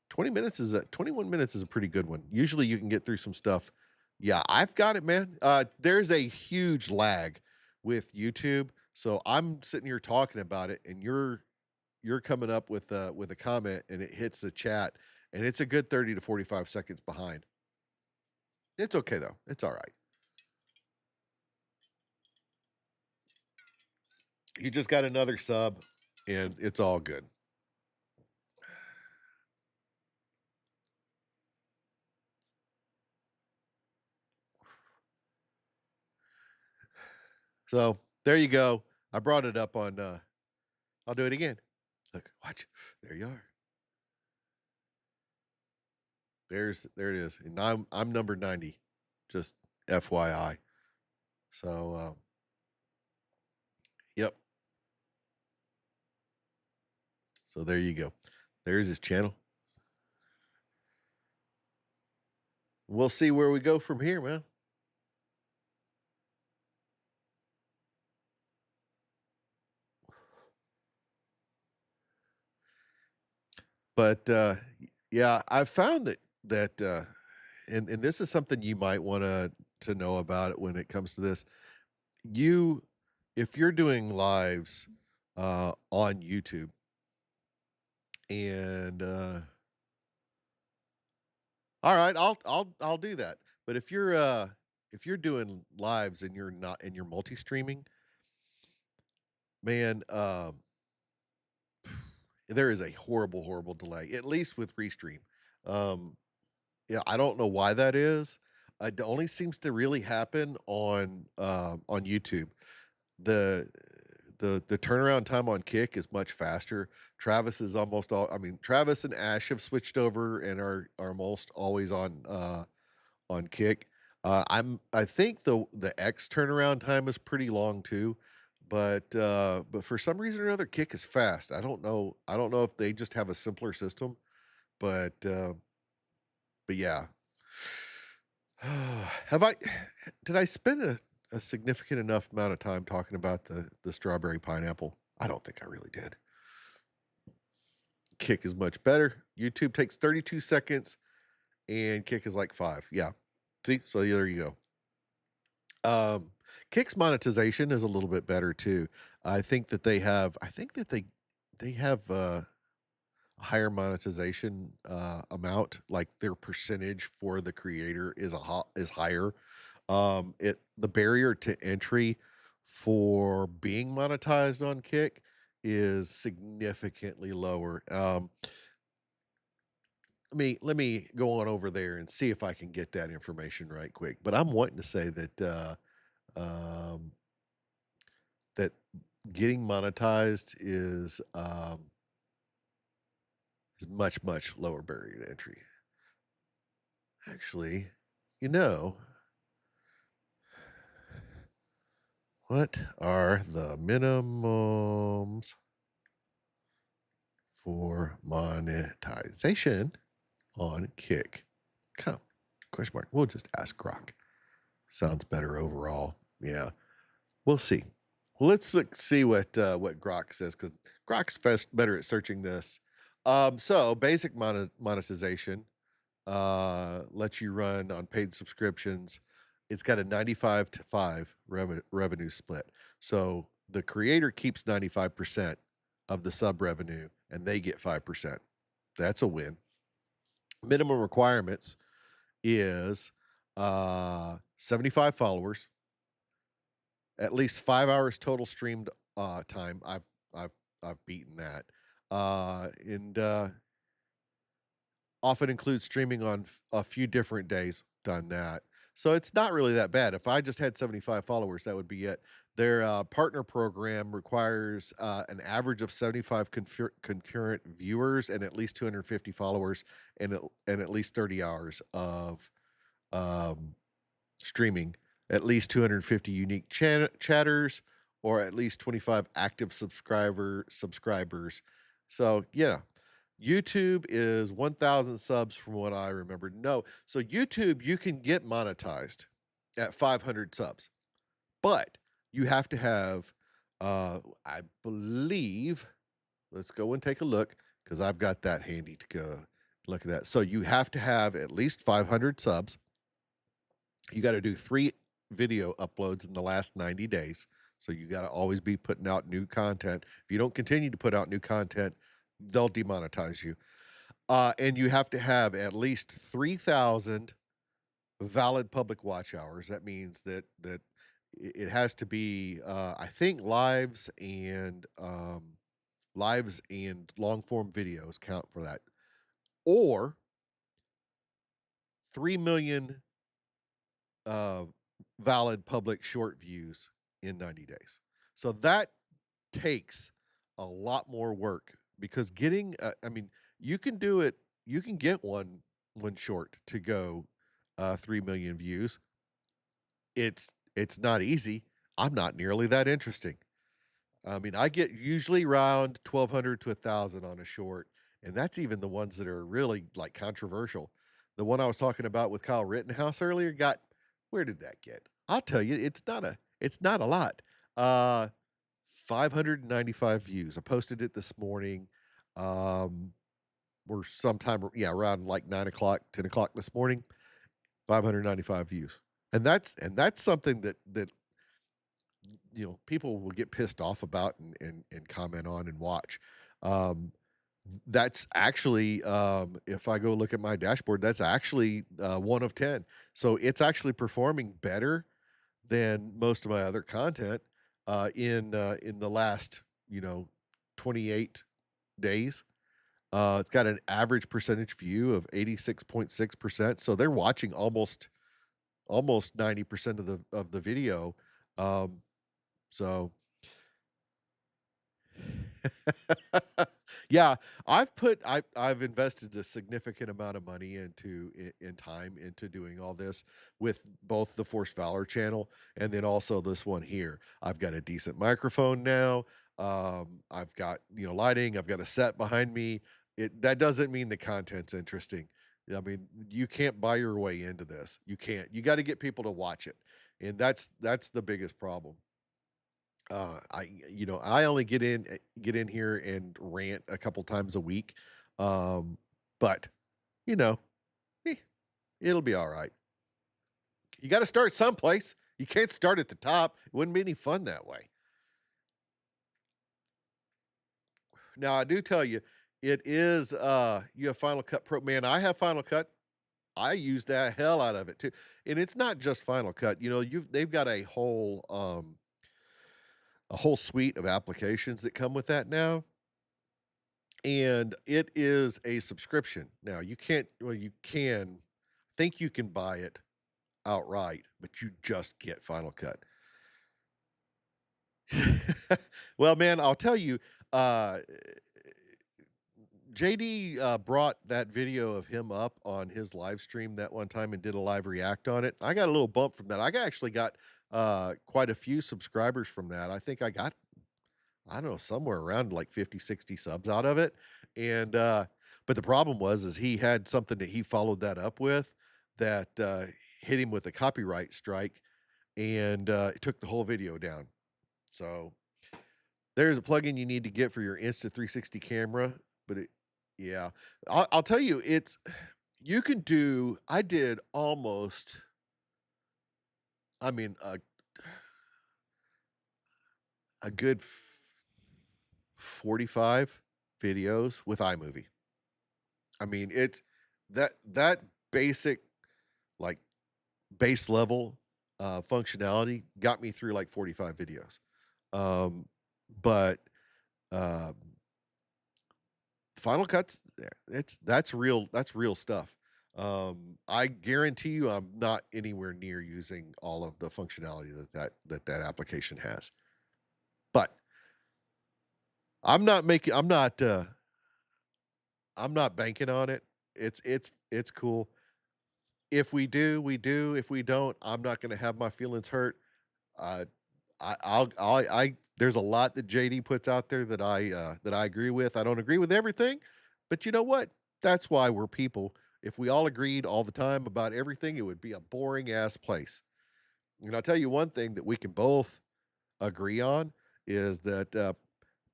21 minutes is a pretty good one. Usually you can get through some stuff. Yeah, I've got it, man. There's a huge lag with YouTube. So I'm sitting here talking about it and you're coming up with a comment and it hits the chat and it's a good 30 to 45 seconds behind. It's okay though. It's all right. You just got another sub and it's all good. So there you go. I brought it up on I'll do it again. Look, watch. There you are. There it is. And I'm number 90. Just FYI. So yep. So there you go. There's his channel. We'll see where we go from here, man. But yeah, I've found that and this is something you might want to know about it when it comes to this. You if you're doing lives on YouTube and all right, I'll do that. But if you're doing lives and you're not and you're multi-streaming, man, there is a horrible, horrible delay, at least with Restream. Um, yeah, I don't know why that is. It only seems to really happen on YouTube. The the turnaround time on Kick is much faster. Travis is almost all I mean, Travis and Ash have switched over and are almost always on Kick. I think the X turnaround time is pretty long too, but for some reason or another, Kick is fast. I don't know if they just have a simpler system, but but yeah. Have I did I spend a significant enough amount of time talking about the strawberry pineapple? I don't think I really did. Kick is much better. YouTube takes 32 seconds and Kick is like 5. Yeah. See? So there you go. Kick's monetization is a little bit better too. I think that they have a higher monetization amount, like their percentage for the creator is higher. It the barrier to entry for being monetized on Kick is significantly lower. Let me go on over there and see if I can get that information right quick. But I'm wanting to say um, that getting monetized is much much lower barrier to entry. Actually, you know, what are the minimums for monetization on Kick? Come, question mark. We'll just ask Grok. Sounds better overall. Yeah, we'll see. Well, let's see what Grok says because Grok's better at searching this. So basic monetization lets you run on paid subscriptions. It's got a 95 to 5 revenue split. So the creator keeps 95% of the sub revenue and they get 5%. That's a win. Minimum requirements is 75 followers, at least 5 hours total streamed time. I've beaten that. And often includes streaming on a few different days. Done that. So it's not really that bad. If I just had 75 followers, that would be it. Their partner program requires an average of 75 concurrent viewers and at least 250 followers and at least 30 hours of um, streaming, at least 250 unique chatters, or at least 25 active subscribers. So yeah, YouTube is 1,000 subs from what I remember. No, so YouTube you can get monetized at 500 subs, but you have to have, I believe. Let's go and take a look because I've got that handy to go look at that. So you have to have at least 500 subs. You got to do 3 video uploads in the last 90 days. So you got to always be putting out new content. If you don't continue to put out new content, they'll demonetize you. And you have to have at least 3,000 valid public watch hours. That means that it has to be, I think, lives and long form videos count for that, or 3 million uh, valid public short views in 90 days. So that takes a lot more work because I mean, you can do it, you can get one short to go 3 million views. It's not easy. I'm not nearly that interesting. I mean, I get usually around 1,200 to 1,000 on a short, and that's even the ones that are really like controversial. The one I was talking about with Kyle Rittenhouse earlier got, where did that get? I'll tell you, it's not a lot. Uh 595 views. I posted it this morning. Um or sometime, yeah, around like 9 o'clock, 10 o'clock this morning. 595 views. And that's something that people will get pissed off about and comment on and watch. Um, that's actually, if I go look at my dashboard, that's actually 1 of 10. So it's actually performing better than most of my other content in the last 28 days. It's got an average percentage view of 86.6%. So they're watching almost 90% of the video. Um, so yeah, I've invested a significant amount of money in time into doing all this with both the Force Valor channel and then also this one here. I've got a decent microphone now. I've got, lighting, I've got a set behind me. That doesn't mean the content's interesting. I mean, you can't buy your way into this. You can't. You got to get people to watch it. And that's the biggest problem. I only get in here and rant a couple times a week. But you know, eh, it'll be all right. You got to start someplace. You can't start at the top. It wouldn't be any fun that way. Now, I do tell you, it is you have Final Cut Pro. Man, I have Final Cut. I use that hell out of it too. And it's not just Final Cut. They've got a whole suite of applications that come with that now. And it is a subscription. Now, you can think you can buy it outright, but you just get Final Cut. Well, man, I'll tell you, uh, JD brought that video of him up on his live stream that one time and did a live react on it. I got a little bump from that. Actually got quite a few subscribers from that. I think I don't know, somewhere around like 50, 60 subs out of it. And but the problem is he had something that he followed that up with that hit him with a copyright strike and it took the whole video down. So there's a plugin you need to get for your Insta360 camera, but yeah, I'll tell you, you can do. I did almost, I mean, a good 45 videos with iMovie. I mean, it's that basic, like base level functionality got me through like 45 videos. Um, but um, Final Cuts, that's real stuff. I guarantee you I'm not anywhere near using all of the functionality that application has. But I'm not banking on it. It's cool. If we do, we do. If we don't, I'm not gonna have my feelings hurt. Uh, I there's a lot that JD puts out there that I agree with. I don't agree with everything, but you know what? That's why we're people. If we all agreed all the time about everything, it would be a boring ass place. And I'll tell you one thing that we can both agree on is that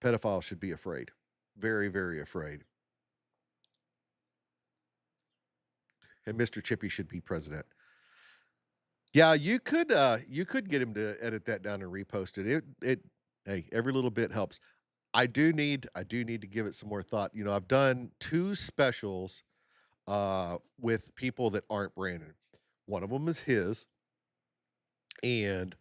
pedophiles should be afraid, very, very afraid. And Mr. Chippy should be president. Yeah, you could get him to edit that down and repost it. Hey, every little bit helps. I do need to give it some more thought. You know, I've done 2 specials with people that aren't Brandon. One of them is his, and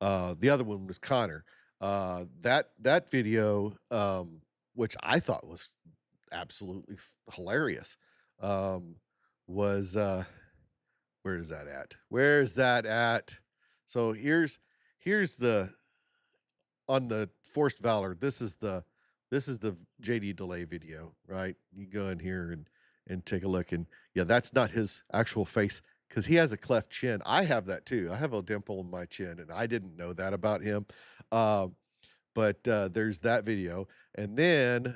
the other one was Connor. That video, which I thought was absolutely hilarious, um, was where is that at? Where's that at? So here's the on the forced valor. This is the JD delay video, right? You go in here and take a look, and yeah, that's not his actual face because he has a cleft chin. I have that too. I have a dimple in my chin, and I didn't know that about him. Um, but there's that video, and then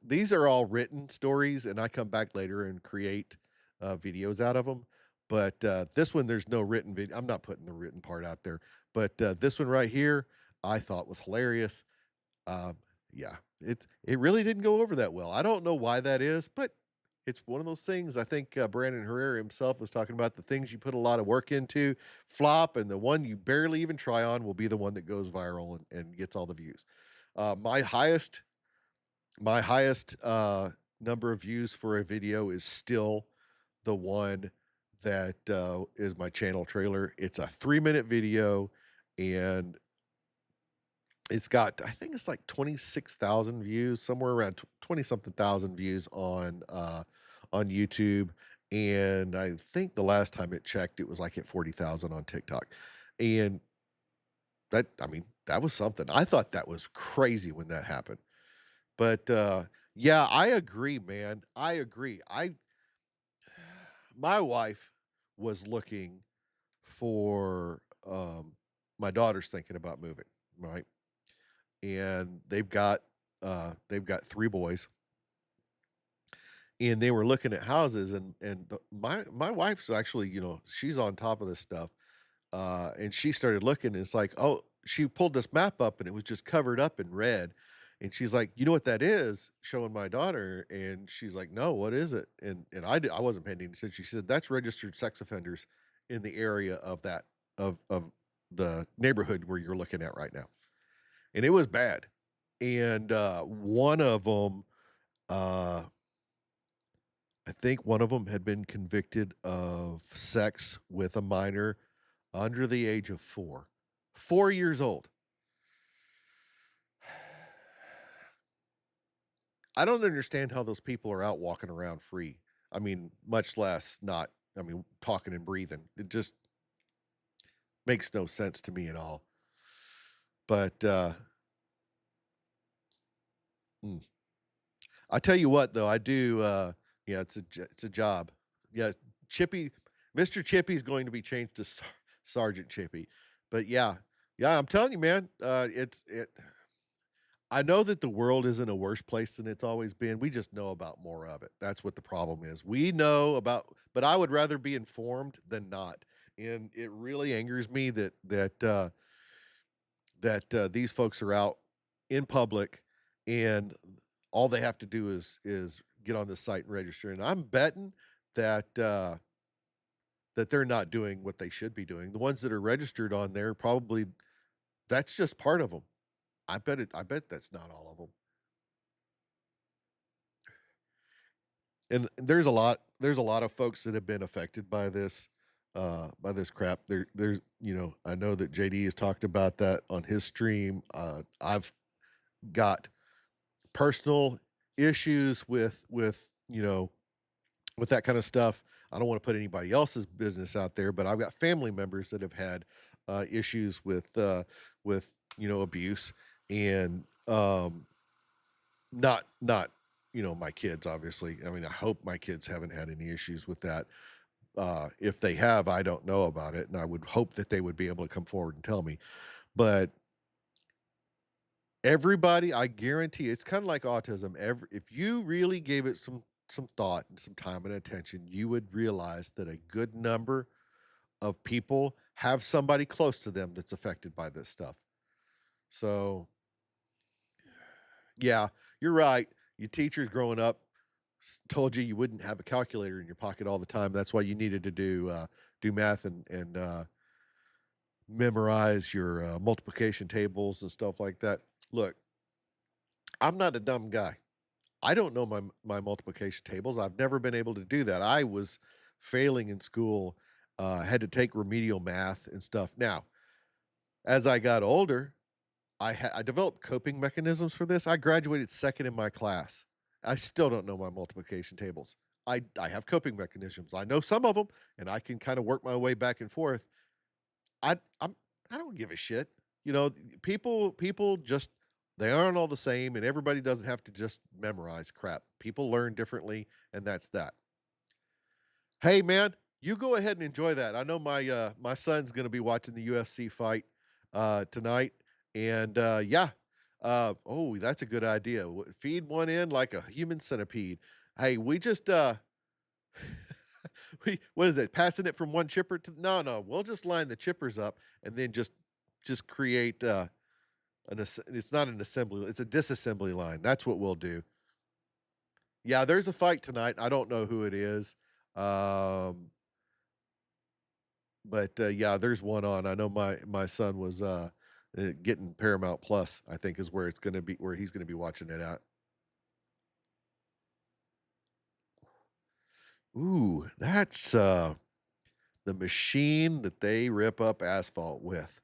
these are all written stories, and I come back later and create videos out of them. But this one, there's no written video. I'm not putting the written part out there. But this one right here, I thought was hilarious. Um, yeah, it really didn't go over that well. I don't know why that is, but it's one of those things. I think Brandon Herrera himself was talking about the things you put a lot of work into flop, and the one you barely even try on will be the one that goes viral and gets all the views. My highest number of views for a video is still the one that is my channel trailer. It's a 3-minute video, and it's got, I think it's like 26,000 views, somewhere around 20 something thousand views on YouTube. And I think the last time it checked, it was like at 40,000 on TikTok. And I mean, that was something. I thought that was crazy when that happened. But yeah, I agree, man. I agree. My wife was looking for, my daughter's thinking about moving, right? And they've got 3 boys, and they were looking at houses, and my wife's actually, you know, she's on top of this stuff, and she started looking, and it's like, oh, she pulled this map up, and it was just covered up in red, and she's like, "You know what that is?" Showing my daughter, and she's like, "No, what is it?" And I wasn't paying any attention. She said, "That's registered sex offenders in the area of that of the neighborhood where you're looking at right now." And it was bad. And one of them, uh, I think one of them had been convicted of sex with a minor under the age of 4, 4 years old. I don't understand how those people are out walking around free. I mean, much less not, I mean, talking and breathing. It just makes no sense to me at all. But mm. I tell you what, though, I do. Yeah, it's a job. Yeah, Chippy, Mr. Chippy's going to be changed to Sergeant Chippy. But yeah, yeah, I'm telling you, man, it's it. I know that the world is in a worse place than it's always been. We just know about more of it. That's what the problem is. We know about, but I would rather be informed than not. And it really angers me that these folks are out in public, and all they have to do is get on this site and register. And I'm betting that that they're not doing what they should be doing. The ones that are registered on there probably that's just part of them. I bet that's not all of them. And there's a lot of folks that have been affected by this crap. There's you know, I know that JD has talked about that on his stream. I've got personal issues with you know, with that kind of stuff. I don't want to put anybody else's business out there, but I've got family members that have had issues with abuse, and not my kids, obviously. I mean, I hope my kids haven't had any issues with that. If they have, I don't know about it, and I would hope that they would be able to come forward and tell me. But everybody, I guarantee, it's kind of like autism. If you really gave it some thought and some time and attention, you would realize that a good number of people have somebody close to them that's affected by this stuff. So, yeah, you're right. Your teachers growing up told you wouldn't have a calculator in your pocket all the time. That's why you needed to do math and memorize your multiplication tables and stuff like that. Look, I'm not a dumb guy. I don't know my multiplication tables. I've never been able to do that. I was failing in school, had to take remedial math and stuff. Now, as I got older, I developed coping mechanisms for this. I graduated second in my class. I still don't know my multiplication tables. I have coping mechanisms. I know some of them, and I can kind of work my way back and forth. I'm I don't give a shit. You know, people just they aren't all the same, and everybody doesn't have to just memorize crap. People learn differently, and that's that. Hey man, you go ahead and enjoy that. I know my son's gonna be watching the UFC fight tonight. And yeah. Oh, that's a good idea. Feed one in like a human centipede. Hey, we just we what is it? Passing it from one chipper to no, we'll just line the chippers up and then just create it's not an assembly, it's a disassembly line. That's what we'll do. Yeah, there's a fight tonight. I don't know who it is. Um, but yeah, there's one on. I know my son was getting Paramount Plus, I think is where it's going to be, where he's going to be watching it at. Ooh, that's the machine that they rip up asphalt with.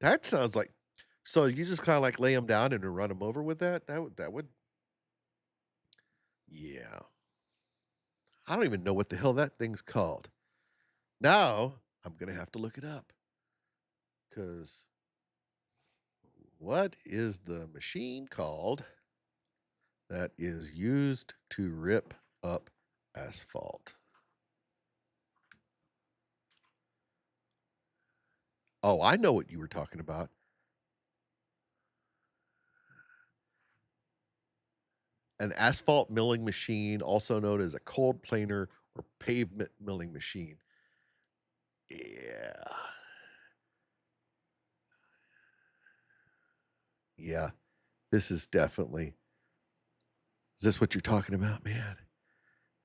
That sounds like, so you just kind of like lay them down and then run them over with that? That would yeah. I don't even know what the hell that thing's called. Now, I'm gonna have to look it up. Cause what is the machine called that is used to rip up asphalt? Oh, I know what you were talking about. An asphalt milling machine, also known as a cold planer or pavement milling machine. Yeah. Yeah. This is definitely, is this what you're talking about, man?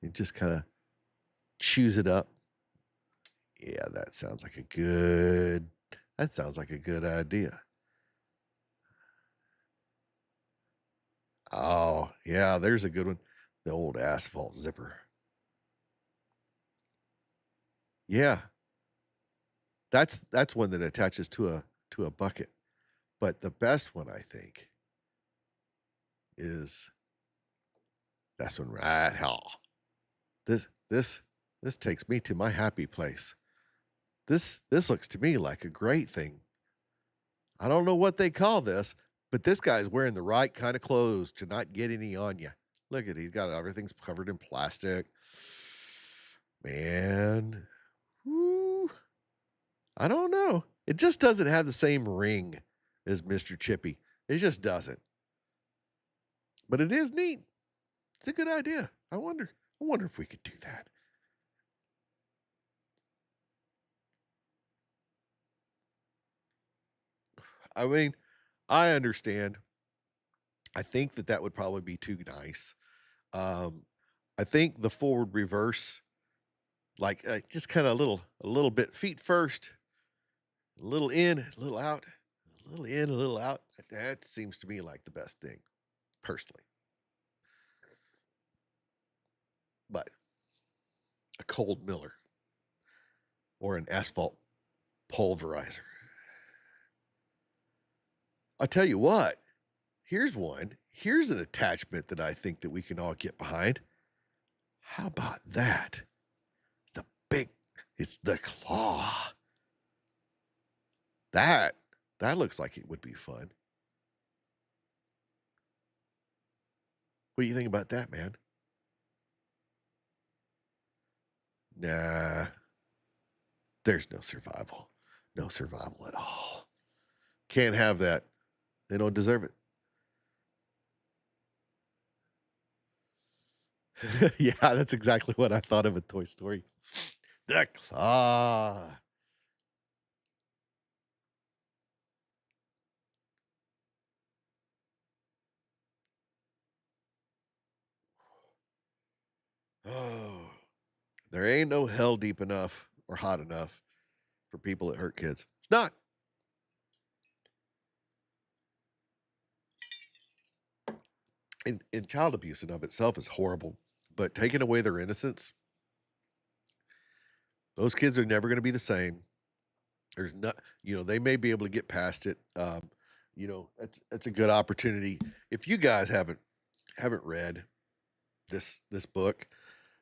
You just kind of chews it up. Yeah, that sounds like a good idea. Oh, yeah, there's a good one. The old asphalt zipper. Yeah, that's one that attaches to a bucket. But the best one, I think, is this one right here. This this this takes me to my happy place. This looks to me like a great thing. I don't know what they call this, but this guy's wearing the right kind of clothes to not get any on you. Look at, he's got everything's covered in plastic. Man, whoo, I don't know. It just doesn't have the same ring as Mr. Chippy. It just doesn't. But it is neat. It's a good idea. I wonder if we could do that. I mean, I understand. I think that would probably be too nice. Um, I think the forward reverse, like just kind of a little bit feet first, a little in, a little out, a little in, a little out. That seems to me like the best thing, personally. But a cold miller or an asphalt pulverizer. I'll tell you what, here's one. Here's an attachment that I think that we can all get behind. How about that? The big, it's the claw. That looks like it would be fun. What do you think about that, man? Nah, there's no survival. No survival at all. Can't have that. They don't deserve it. Yeah, that's exactly what I thought of with Toy Story. The claw. Oh, there ain't no hell deep enough or hot enough for people that hurt kids. It's not. And child abuse in of itself is horrible, but taking away their innocence, those kids are never going to be the same. There's not, they may be able to get past it. That's a good opportunity. If you guys haven't read this book,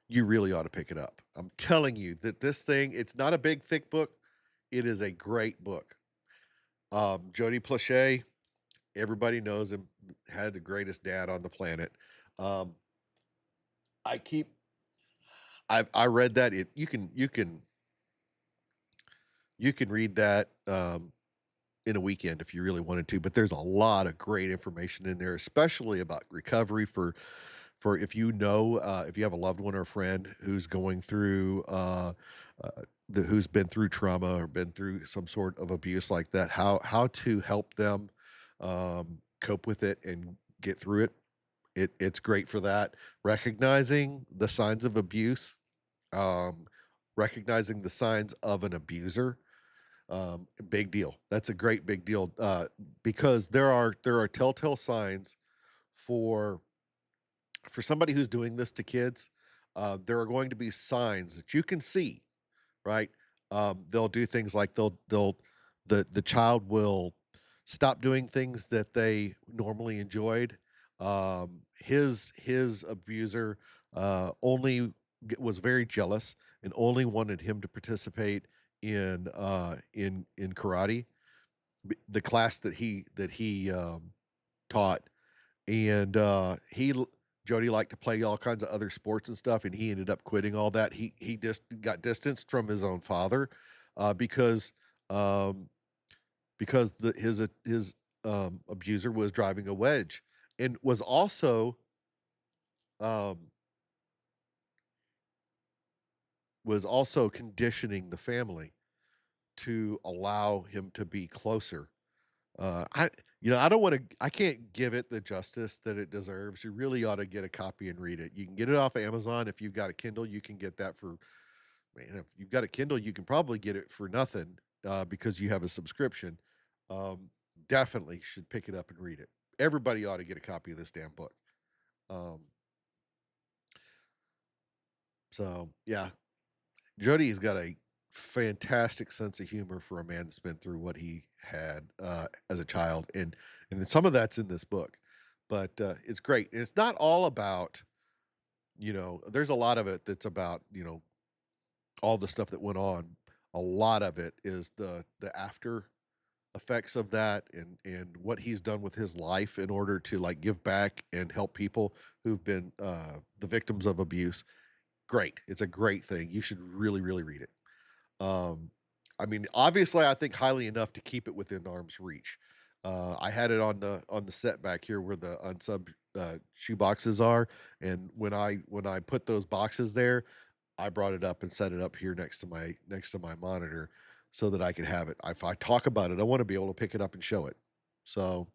you really ought to pick it up. I'm telling you that this thing, it's not a big thick book. It is a great book. Jody Plauché, everybody knows him, had the greatest dad on the planet. Um, I keep I read that. You can read that in a weekend if you really wanted to, but there's a lot of great information in there, especially about recovery for if you have a loved one or a friend who's going through who's been through trauma or been through some sort of abuse like that, how to help them cope with it and get through it. It's great for that. Recognizing the signs of abuse, um, recognizing the signs of an abuser, big deal. That's a great big deal, because there are telltale signs for somebody who's doing this to kids. There are going to be signs that you can see, right? They'll do things like the child will stop doing things that they normally enjoyed. His abuser only was very jealous and only wanted him to participate in karate, the class that he taught, and Jody liked to play all kinds of other sports and stuff, and he ended up quitting all that. He just got distanced from his own father, because um, his abuser was driving a wedge, and um, was also conditioning the family to allow him to be closer. I don't want to. I can't give it the justice that it deserves. You really ought to get a copy and read it. You can get it off of Amazon. If you've got a Kindle, you can get that for. Man, if you've got a Kindle, you can probably get it for nothing, because you have a subscription. Um, Definitely should pick it up and read it. Everybody ought to get a copy of this damn book. Um, so yeah, Jody's got a fantastic sense of humor for a man that's been through what he had as a child, and then some of that's in this book, but it's great. And it's not all about, There's a lot of it that's about, all the stuff that went on. A lot of it is the after effects of that, and what he's done with his life in order to like give back and help people who've been the victims of abuse. Great. It's a great thing. You should really, really read it. Um, I mean, obviously, I think highly enough to keep it within arm's reach. I had it on the set back here where the unsub shoe boxes are, and when I put those boxes there, I brought it up and set it up here next to my monitor so that I could have it. If I talk about it, I want to be able to pick it up and show it. So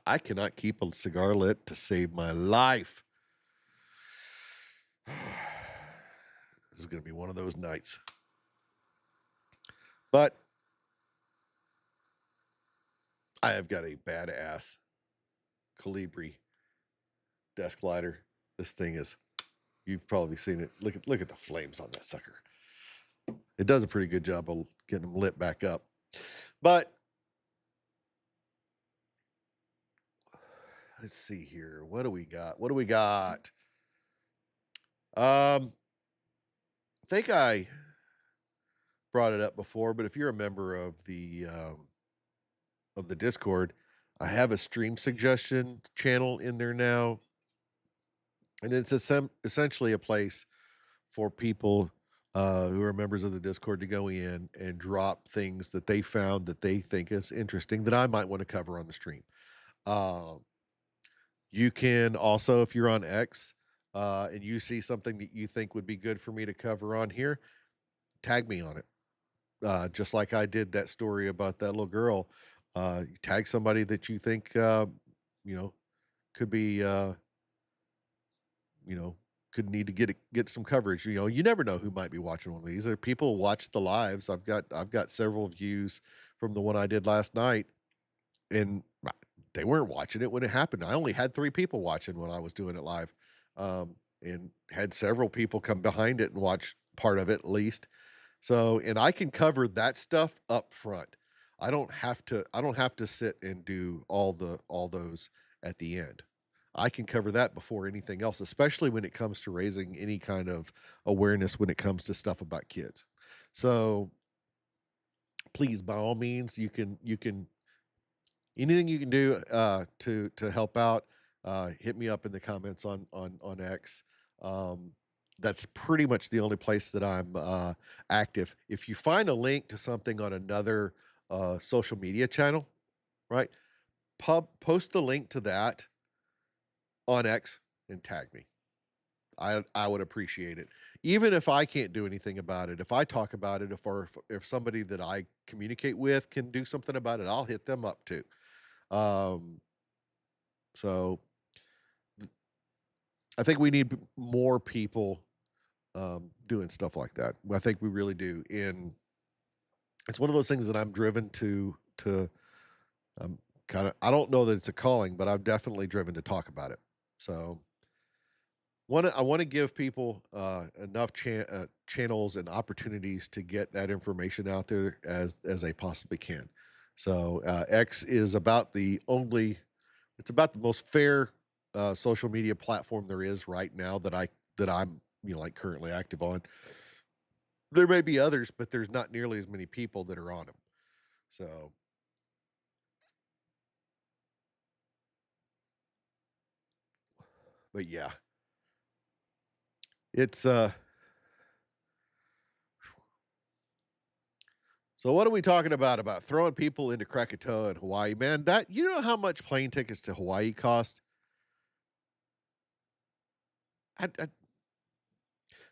I cannot keep a cigar lit to save my life. This is going to be one of those nights. But I have got a badass Calibri desk lighter. This thing is, you've probably seen it. Look at the flames on that sucker. It does a pretty good job of getting them lit back up. But let's see here. What do we got? What do we got? I think I brought it up before, but if you're a member of the Discord, I have a stream suggestion channel in there now, and it's essentially a place for people who are members of the Discord to go in and drop things that they found that they think is interesting that I might want to cover on the stream. Um, you can also, if you're on X and you see something that you think would be good for me to cover on here, tag me on it. Just like I did that story about that little girl. You tag somebody that you think, you know, could be, you know, could need to get some coverage. You never know who might be watching one of these. There people watch the lives. I've got several views from the one I did last night, and they weren't watching it when it happened. I only had 3 people watching when I was doing it live, and had several people come behind it and watch part of it at least. So, and I can cover that stuff up front. I don't have to sit and do all those at the end. I can cover that before anything else, especially when it comes to raising any kind of awareness when it comes to stuff about kids. So, please, by all means, you can anything you can do to help out, hit me up in the comments on X. Um, that's pretty much the only place that I'm active. If you find a link to something on another social media channel, right? Post the link to that on X and tag me. I would appreciate it. Even if I can't do anything about it, if I talk about it, if somebody that I communicate with can do something about it, I'll hit them up too. Um, so I think we need more people doing stuff like that. I think we really do. And it's one of those things that I'm driven to kind of, I don't know that it's a calling, but I'm definitely driven to talk about it. So I want to give people enough channels and opportunities to get that information out there as they possibly can. So X is about it's about the most fair social media platform there is right now that I'm like currently active on. There may be others, but there's not nearly as many people that are on them. So, but yeah, it's so what are we talking about? About throwing people into Krakatoa in Hawaii, man. That you know how much plane tickets to Hawaii cost? I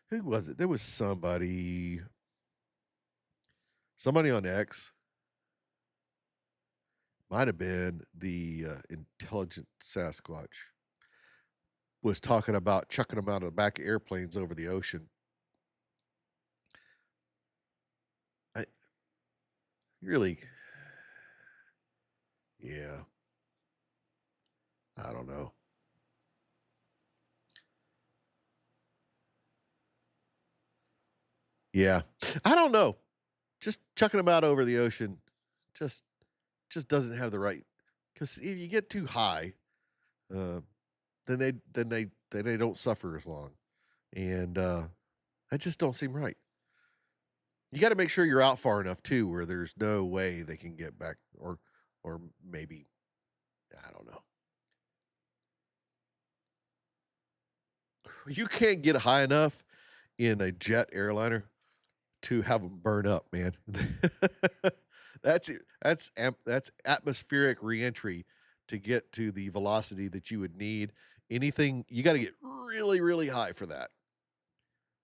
who was it? There was somebody on X, might have been the intelligent Sasquatch, was talking about chucking them out of the back of airplanes over the ocean. I really, yeah, I don't know. Yeah, I don't know. Just chucking them out over the ocean, just just doesn't have the right. Because if you get too high, uh, then they don't suffer as long, and that just don't seem right. You got to make sure you're out far enough too, where there's no way they can get back, or maybe I don't know. You can't get high enough in a jet airliner to have them burn up, man. That's atmospheric reentry to get to the velocity that you would need. Anything you got to get really, really high for that.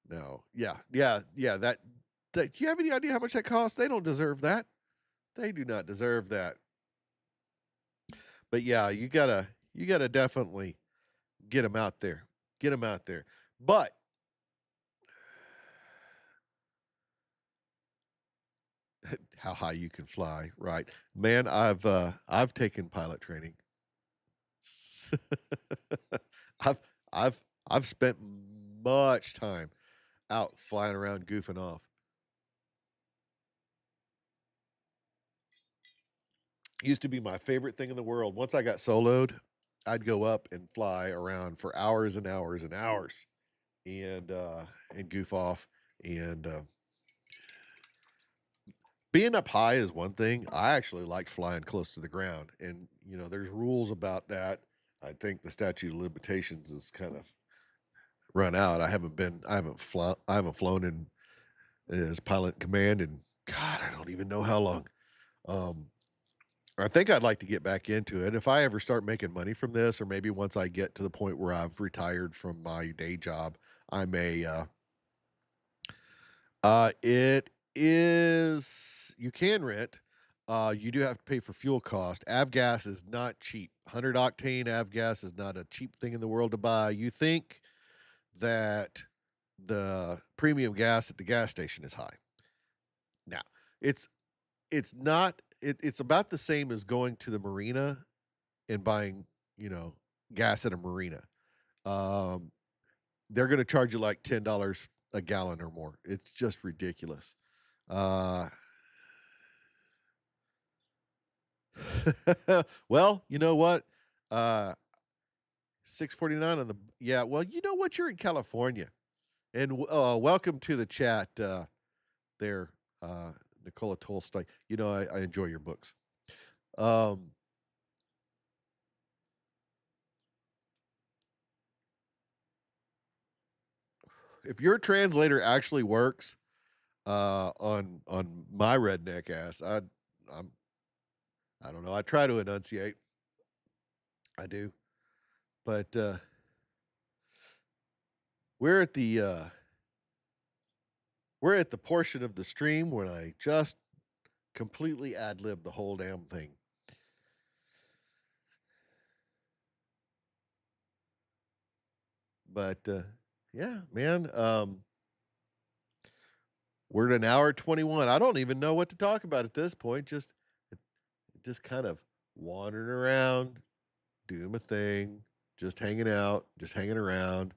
No, yeah. That do you have any idea how much that costs? They don't deserve that. They do not deserve that. But yeah, you gotta definitely get them out there. Get them out there. But how high you can fly, right? Man, I've taken pilot training. I've I've spent much time out flying around goofing off. Used to be my favorite thing in the world. Once I got soloed, I'd go up and fly around for hours and hours and hours and goof off. And being up high is one thing. I actually like flying close to the ground, and there's rules about that. I think the statute of limitations is kind of run out. I haven't flown in as pilot in command, and God, I don't even know how long. Um, I think I'd like to get back into it. If I ever start making money from this, or maybe once I get to the point where I've retired from my day job, I may. It is you can rent. You do have to pay for fuel cost. Avgas is not cheap. 100 octane avgas is not a cheap thing in the world to buy. You think that the premium gas at the gas station is high. Now, it's it's not it's about the same as going to the marina and buying, you know, gas at a marina. Um, they're going to charge you like $10 a gallon or more. It's just ridiculous. Uh, well, you know what? 649 on the yeah. Well, you know what? You're in California, and welcome to the chat. There, uh, Nicola Tolstoy. I enjoy your books. Um, if your translator actually works on my redneck ass, I'm I don't know. I try to enunciate. I do, but we're at the uh, we're at the portion of the stream when I just completely ad lib the whole damn thing. But yeah, man. We're at an hour 21. I don't even know what to talk about at this point. Just kind of wandering around, doing my thing, just hanging out, just hanging around.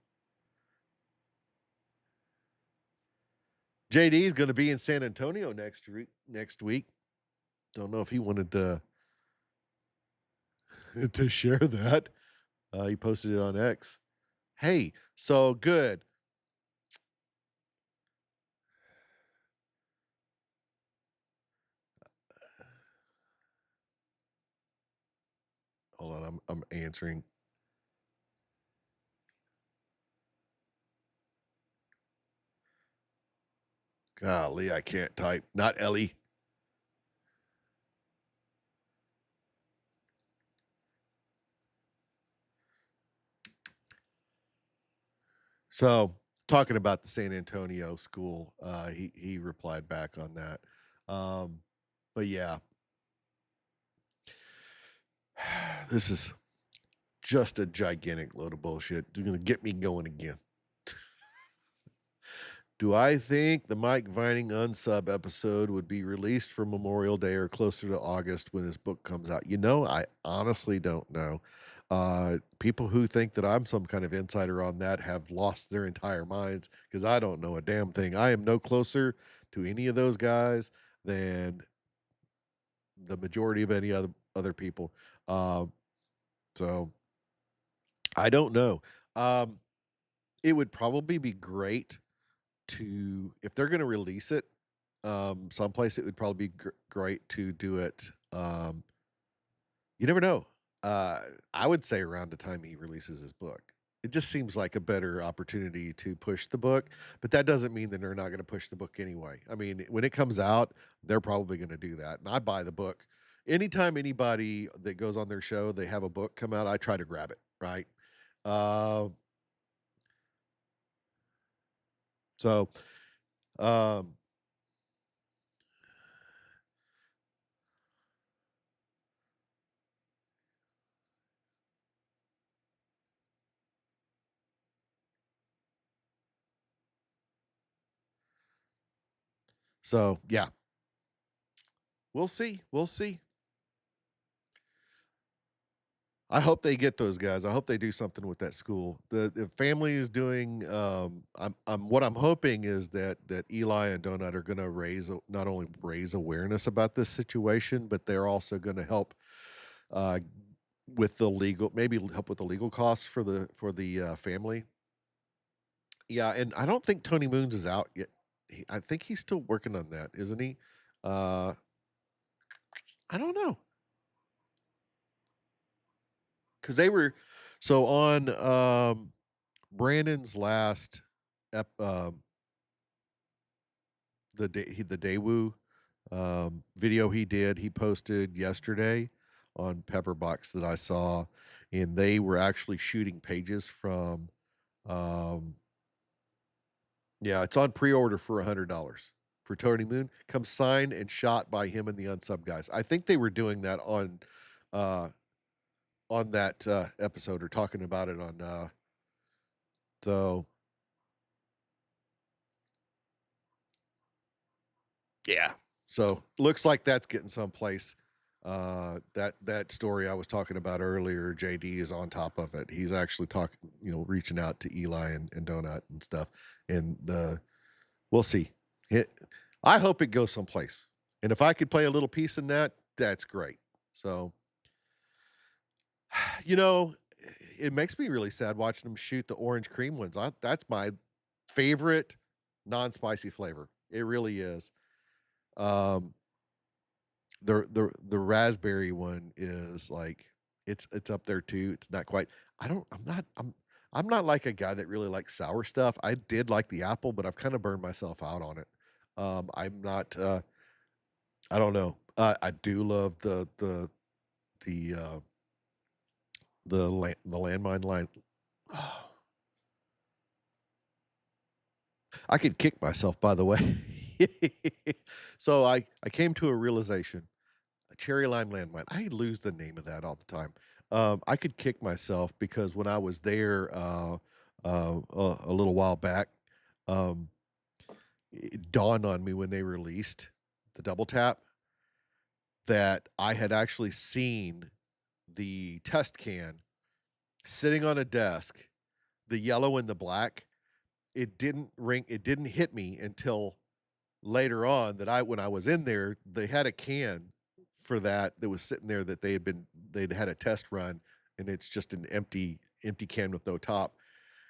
JD is going to be in San Antonio next week. Don't know if he wanted to to share that. He posted it on X. Hey, so good. Hold on, I'm answering. Golly, I can't type. Not Ellie. So talking about the San Antonio school, he replied back on that. But yeah, this is just a gigantic load of bullshit. You're gonna get me going again. Do I think the Mike Vining unsub episode would be released for Memorial Day or closer to August when his book comes out? I honestly don't know. People who think that I'm some kind of insider on that have lost their entire minds because I don't know a damn thing. I am no closer to any of those guys than the majority of any other people. So I don't know. It would probably be great to if they're going to release it someplace. It would probably be great to do it. You never know. I would say around the time he releases his book. It just seems like a better opportunity to push the book, but that doesn't mean that they're not going to push the book anyway. I mean, when it comes out, they're probably going to do that. And I buy the book. Anytime anybody that goes on their show, they have a book come out, I try to grab it, right? Uh, so, um, so yeah, we'll see. We'll see. I hope they get those guys. I hope they do something with that school. The family is doing. I'm what I'm hoping is that Eli and Donut are going to not only raise awareness about this situation, but they're also going to help uh, with the legal, maybe help with the legal costs for the, family. Yeah, and I don't think Tony Moons is out yet. I think he's still working on that, isn't he? Uh, I don't know, because they were so on, Brandon's last ep the Daewoo, video he posted yesterday on Pepperbox that I saw, and they were actually shooting pages from, um yeah, it's on pre-order for $100 for Tony Moon. Comes signed and shot by him and the Unsub guys. I think they were doing that uh, on that, episode or talking about it on, so yeah. So, looks like that's getting someplace. That story I was talking about earlier, JD is on top of it. He's actually talking, reaching out to Eli and Donut and stuff, and we'll see. It I hope it goes someplace, and if I could play a little piece in that, that's great. So, you know, it makes me really sad watching them shoot the orange cream ones. That's my favorite non-spicy flavor. It really is. Um, the raspberry one is like it's up there too. It's not quite. I don't. I'm not like a guy that really likes sour stuff. I did like the apple, but I've kind of burned myself out on it. I'm not. I don't know. I do love the the landmine line. I could kick myself, by the way. So I came to a realization. A cherry lime landmine. I lose the name of that all the time. I could kick myself because when I was there a little while back, um, it dawned on me when they released the double tap that I had actually seen the test can sitting on a desk, the yellow and the black. It didn't ring. It didn't hit me until later on that when I was in there, they had a can for that was sitting there that they'd had a test run, and it's just an empty can with no top.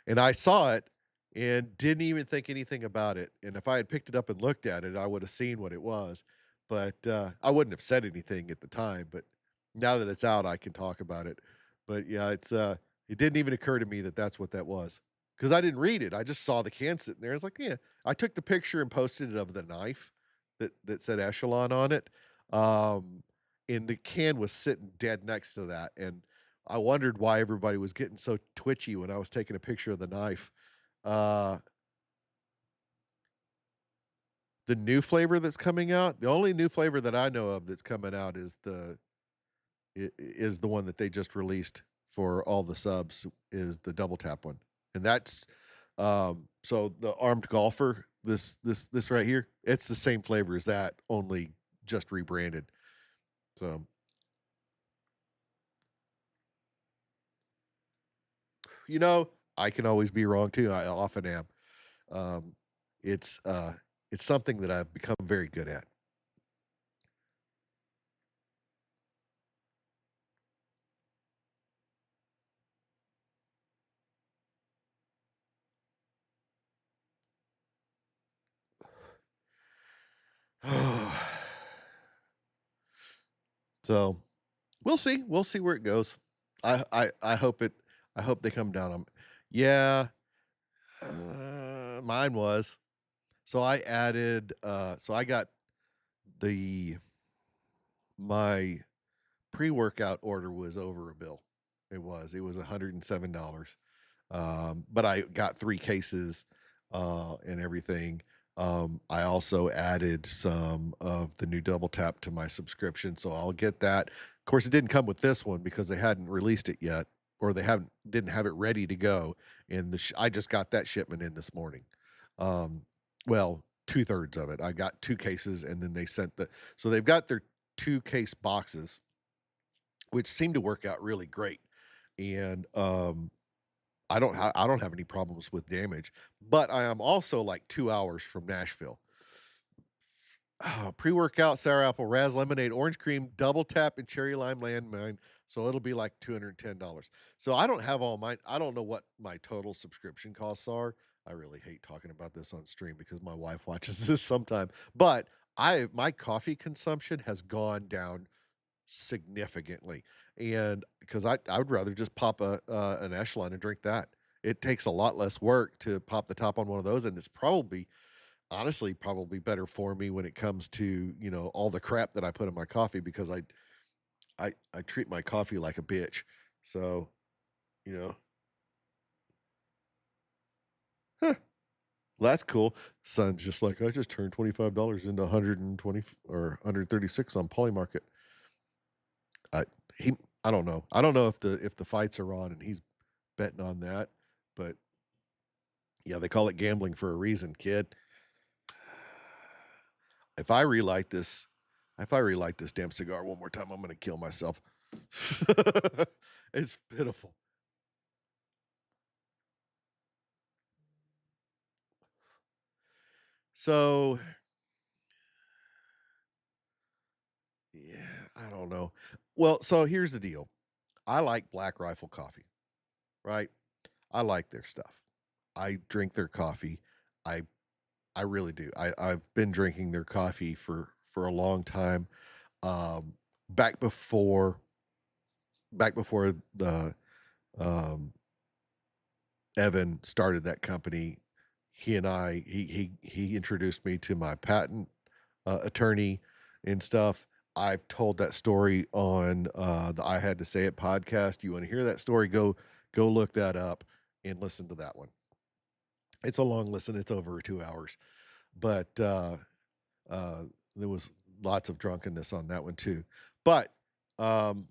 And I saw it and didn't even think anything about it. And if I had picked it up and looked at it, I would have seen what it was. But I wouldn't have said anything at the time. But now that it's out, I can talk about it. But yeah, it didn't even occur to me that that's what that was because I didn't read it. I just saw the can sitting there. It's like, yeah, I took the picture and posted it of the knife that said Echelon on it. Um, and the can was sitting dead next to that. And I wondered why everybody was getting so twitchy when I was taking a picture of the knife. Uh, the new flavor that's coming out, the only new flavor that I know of that's coming out is the one that they just released for all the subs is the double tap one. And that's so the armed golfer, this right here, it's the same flavor as that, only just rebranded. So, I can always be wrong too. I often am. Um, it's uh, it's something that I've become very good at. So we'll see. We'll see where it goes. I hope it. I hope they come down on. Yeah, mine was. So I added. So I got the my pre-workout order was over a bill. It was $107. But I got 3 cases, and everything. I also added some of the new Double Tap to my subscription, so I'll get that. Of course, it didn't come with this one because they hadn't released it yet, or they haven't didn't have it ready to go, and I just got that shipment in this morning. Um, well, 2/3 of it. I got 2 cases, and then they sent so they've got their 2 case boxes, which seem to work out really great, and, I don't have any problems with damage, but I am also like 2 hours from Nashville. Pre-workout, sour apple, raz lemonade, orange cream, double tap, and cherry lime landmine So it'll be like $210. So I don't have all my I don't know what my total subscription costs are. I really hate talking about this on stream because my wife watches this sometime. But my coffee consumption has gone down significantly, and because I would rather just pop an echelon and drink that. It takes a lot less work to pop the top on one of those, and it's probably honestly probably better for me when it comes to, all the crap that I put in my coffee because I treat my coffee like a bitch. So, you know, huh, that's cool. Son's just like, I just turned $25 into 120 or 136 on Polymarket. I he I don't know. I don't know if the fights are on and he's betting on that, but yeah, they call it gambling for a reason, kid. If I relight this, if I relight this damn cigar one more time, I'm gonna kill myself. It's pitiful. So, yeah, I don't know. Well, so here's the deal. I like Black Rifle coffee, right? I like their stuff. I drink their coffee. I I really do. I've been drinking their coffee for a long time. Um, back before the um, Evan started that company, he introduced me to my patent attorney and stuff. I've told that story on the I Had to Say It podcast. You want to hear that story? Go look that up and listen to that one. It's a long listen. It's over 2 hours, but uh, there was lots of drunkenness on that one too. But um,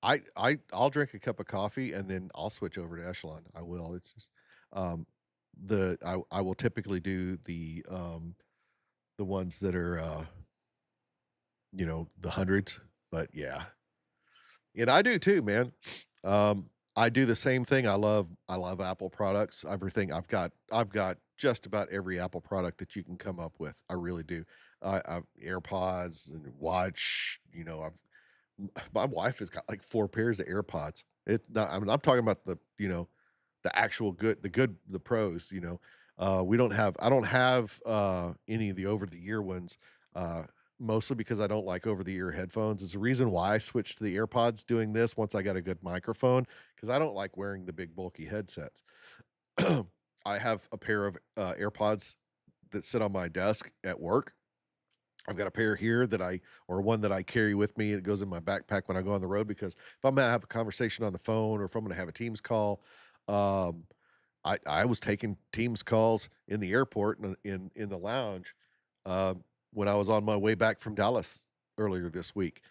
I'll drink a cup of coffee and then I'll switch over to Echelon. I will. It's just um, I will typically do the ones that are the hundreds. But yeah, and I do too, man. I do the same thing. I love Apple products. Everything I've got just about every Apple product that you can come up with. I really do. I've AirPods and watch. I've my wife has got like 4 pairs of AirPods. It's not I'm talking about the actual the pros, we don't have I don't have, any of the over the ear ones, uh, mostly because I don't like over the ear headphones. It's the reason why I switched to the AirPods doing this once I got a good microphone because I don't like wearing the big bulky headsets. I have a pair of, AirPods that sit on my desk at work. I've got a pair here or one that I carry with me. It goes in my backpack when I go on the road because if I'm gonna have a conversation on the phone or if I'm gonna have a Teams call, um, I was taking Teams calls in the airport and in the lounge, when I was on my way back from Dallas earlier this week.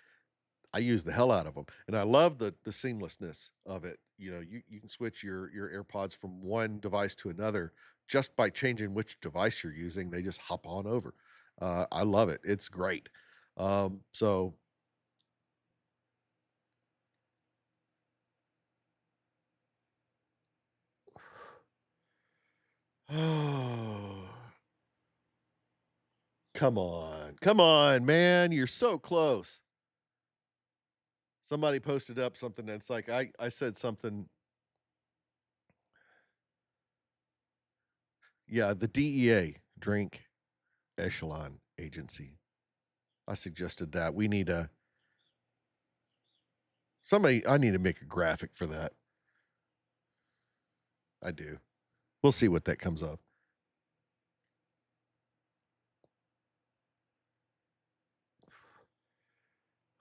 I use the hell out of them, and I love the seamlessness of it. You can switch your AirPods from one device to another just by changing which device you're using. They just hop on over. I love it. It's great. So come on, man, you're so close. Somebody posted up something that's like I said something. Yeah, the DEA, Drink Echelon Agency. I suggested that. We need a somebody I need to make a graphic for that. I do. We'll see what that comes of.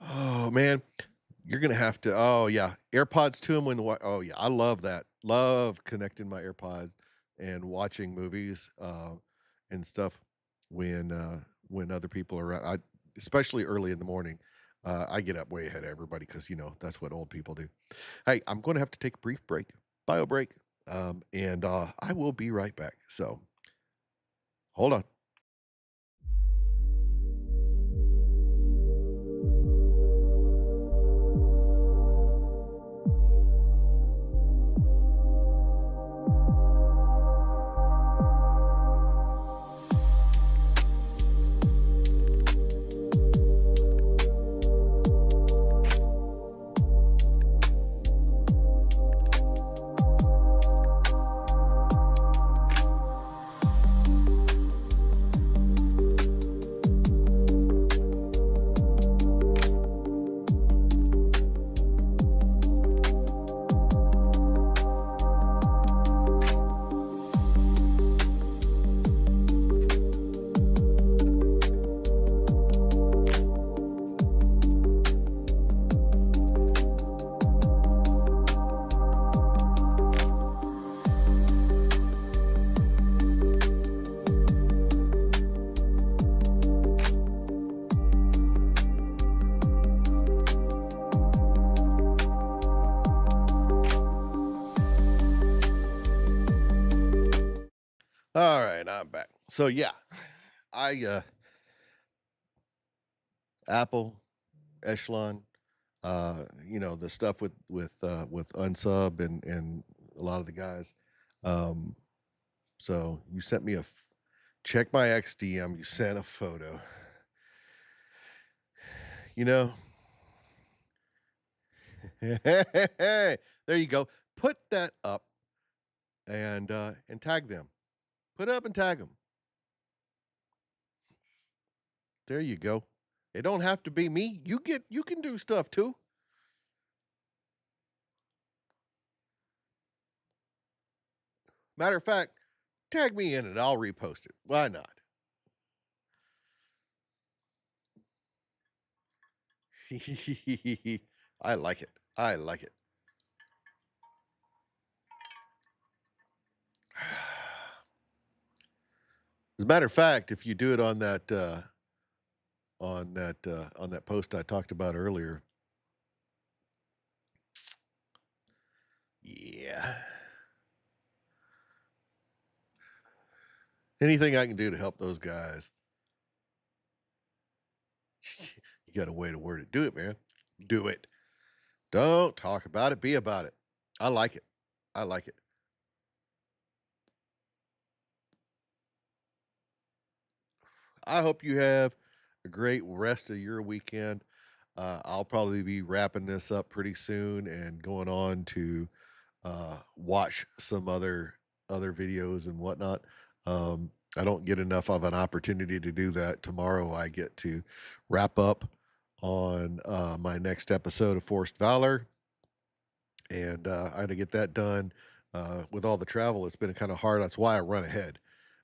Oh, man. You're gonna have to oh, yeah. AirPods to them when oh, yeah. I love that. Love connecting my AirPods and watching movies, and stuff when other people are around. Especially early in the morning. I get up way ahead of everybody because that's what old people do. Hey, I'm gonna have to take a brief break, bio break, and, I will be right back. So, hold on. All right, I'm back. So yeah, I Apple, Echelon, the stuff with Unsub and a lot of the guys. Um, so you sent me check my XDM. You sent a photo. You know, there you go. Put that up and tag them. Put it up and tag them. There you go. It don't have to be me. You can do stuff too. Matter of fact, tag me in it. I'll repost it. Why not? I like it. I like it. As a matter of fact, if you do it on that post I talked about earlier, yeah. Anything I can do to help those guys. You got a way to word it. Do it, man. Do it. Don't talk about it. Be about it. I like it. I like it. I hope you have a great rest of your weekend. I'll probably be wrapping this up pretty soon and going on to watch some other videos and whatnot. I don't get enough of an opportunity to do that. Tomorrow, I get to wrap up on my next episode of Forced Valor, and I had to get that done. With all the travel, it's been kind of hard. That's why I run ahead.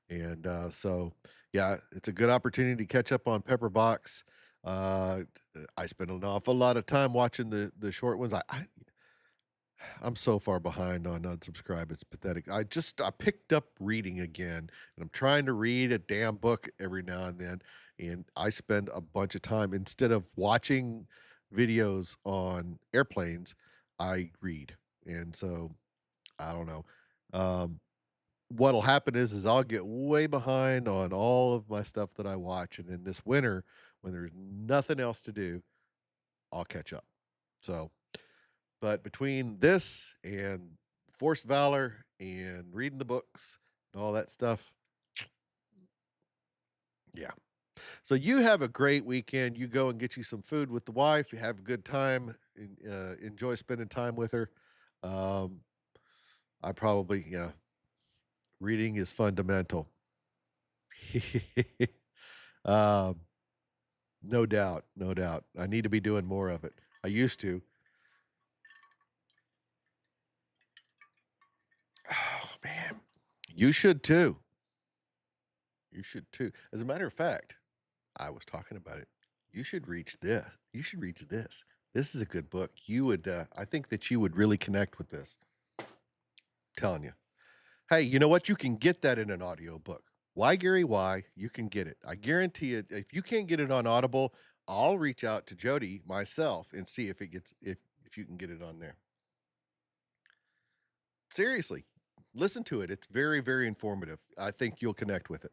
And so, yeah, it's a good opportunity to catch up on Pepper Box. Uh, I spend an awful lot of time watching the short ones. I'm so far behind on unsubscribe. It's pathetic. I picked up reading again, and I'm trying to read a damn book every now and then. And I spend a bunch of time instead of watching videos on airplanes, I read. And so I don't know. Um, what'll happen is I'll get way behind on all of my stuff that I watch, and then this winter, when there's nothing else to do, I'll catch up. So, but between this and Forced Valor and reading the books and all that stuff, yeah. So you have a great weekend. You go and get you some food with the wife. You have a good time. Enjoy spending time with her. Um, I probably, yeah, reading is fundamental. um, no doubt, no doubt. I need to be doing more of it. I used to. Oh man, you should too. You should too. As a matter of fact, I was talking about it. You should reach this. You should reach this. This is a good book. You would. I think that you would really connect with this. Telling you. Hey, you know what? You can get that in an audio book. Why, Gary? Why? You can get it. I guarantee it. If you can't get it on Audible, I'll reach out to Jody myself and see if it gets if you can get it on there. Seriously, listen to it. It's very, very informative. I think you'll connect with it.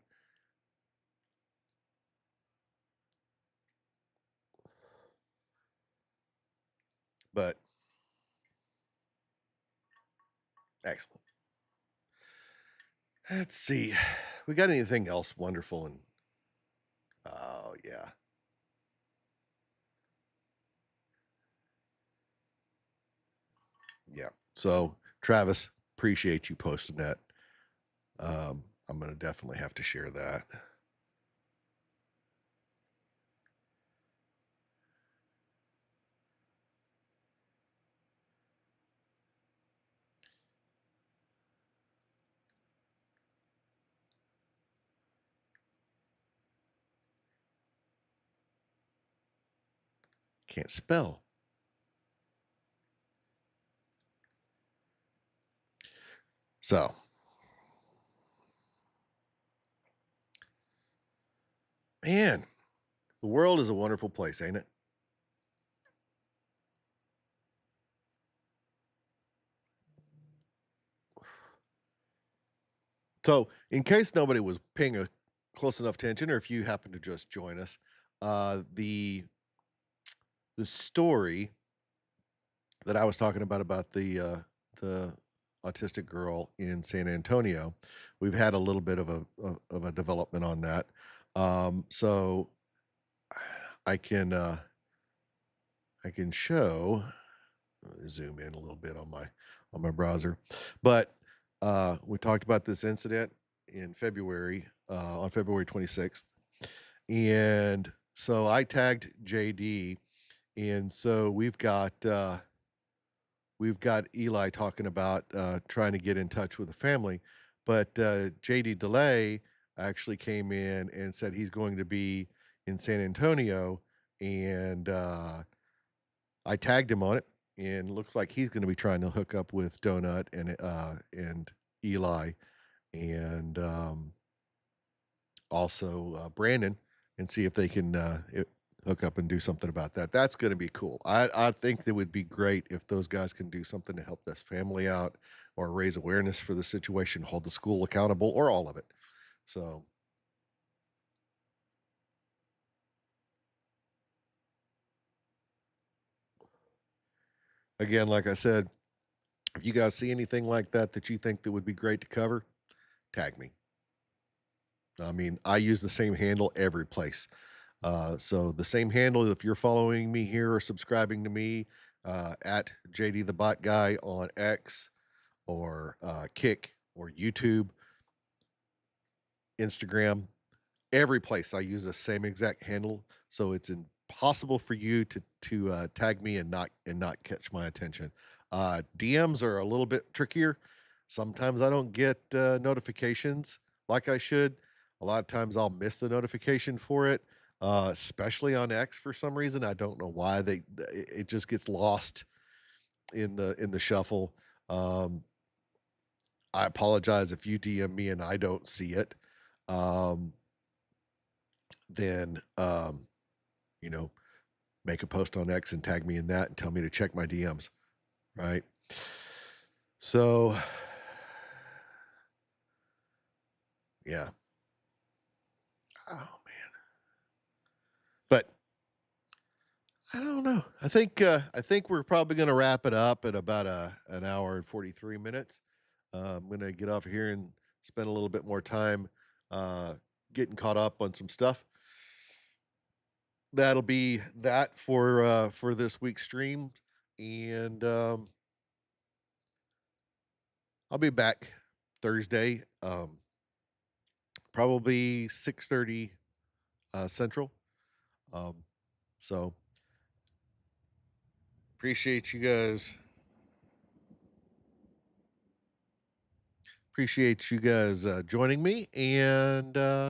But excellent. Let's see. We got anything else wonderful and oh yeah. Yeah. So Travis, appreciate you posting that. I'm gonna definitely have to share that. Can't spell. So man, the world is a wonderful place, ain't it? So, in case nobody was paying a close enough attention, or if you happen to just join us, the story that I was talking about the autistic girl in San Antonio, we've had a little bit of a development on that. So I can I can show zoom in a little bit on my browser, but we talked about this incident in February on February 26th, and so I tagged JD, and so we've got Eli talking about, trying to get in touch with the family, but, JD DeLay actually came in and said he's going to be in San Antonio, and, I tagged him on it, and looks like he's gonna be trying to hook up with Donut and Eli, and, also, Brandon, and see if they can, hook up and do something about that. That's gonna be cool. I think it would be great if those guys can do something to help this family out or raise awareness for the situation, hold the school accountable, or all of it. So, again, like I said, if you guys see anything like that that you think that would be great to cover, tag me. I mean, I use the same handle every place. So the same handle, if you're following me here or subscribing to me, at JD the Bot Guy on X or Kick or YouTube, Instagram, every place I use the same exact handle. So it's impossible for you to tag me and not catch my attention. DMs are a little bit trickier. Sometimes I don't get notifications like I should. A lot of times I'll miss the notification for it, especially on X for some reason. I don't know why it just gets lost in the shuffle. Um, I apologize if you DM me and I don't see it. Um, then you know, make a post on X and tag me in that and tell me to check my DMs, right? So, yeah. Oh man. But I don't know. I think we're probably going to wrap it up at about an hour and 43 minutes. I'm going to get off here and spend a little bit more time uh getting caught up on some stuff. That'll be that for this week's stream, and I'll be back Thursday, probably 6:30 Central. Um, so appreciate you guys. Appreciate you guys joining me, and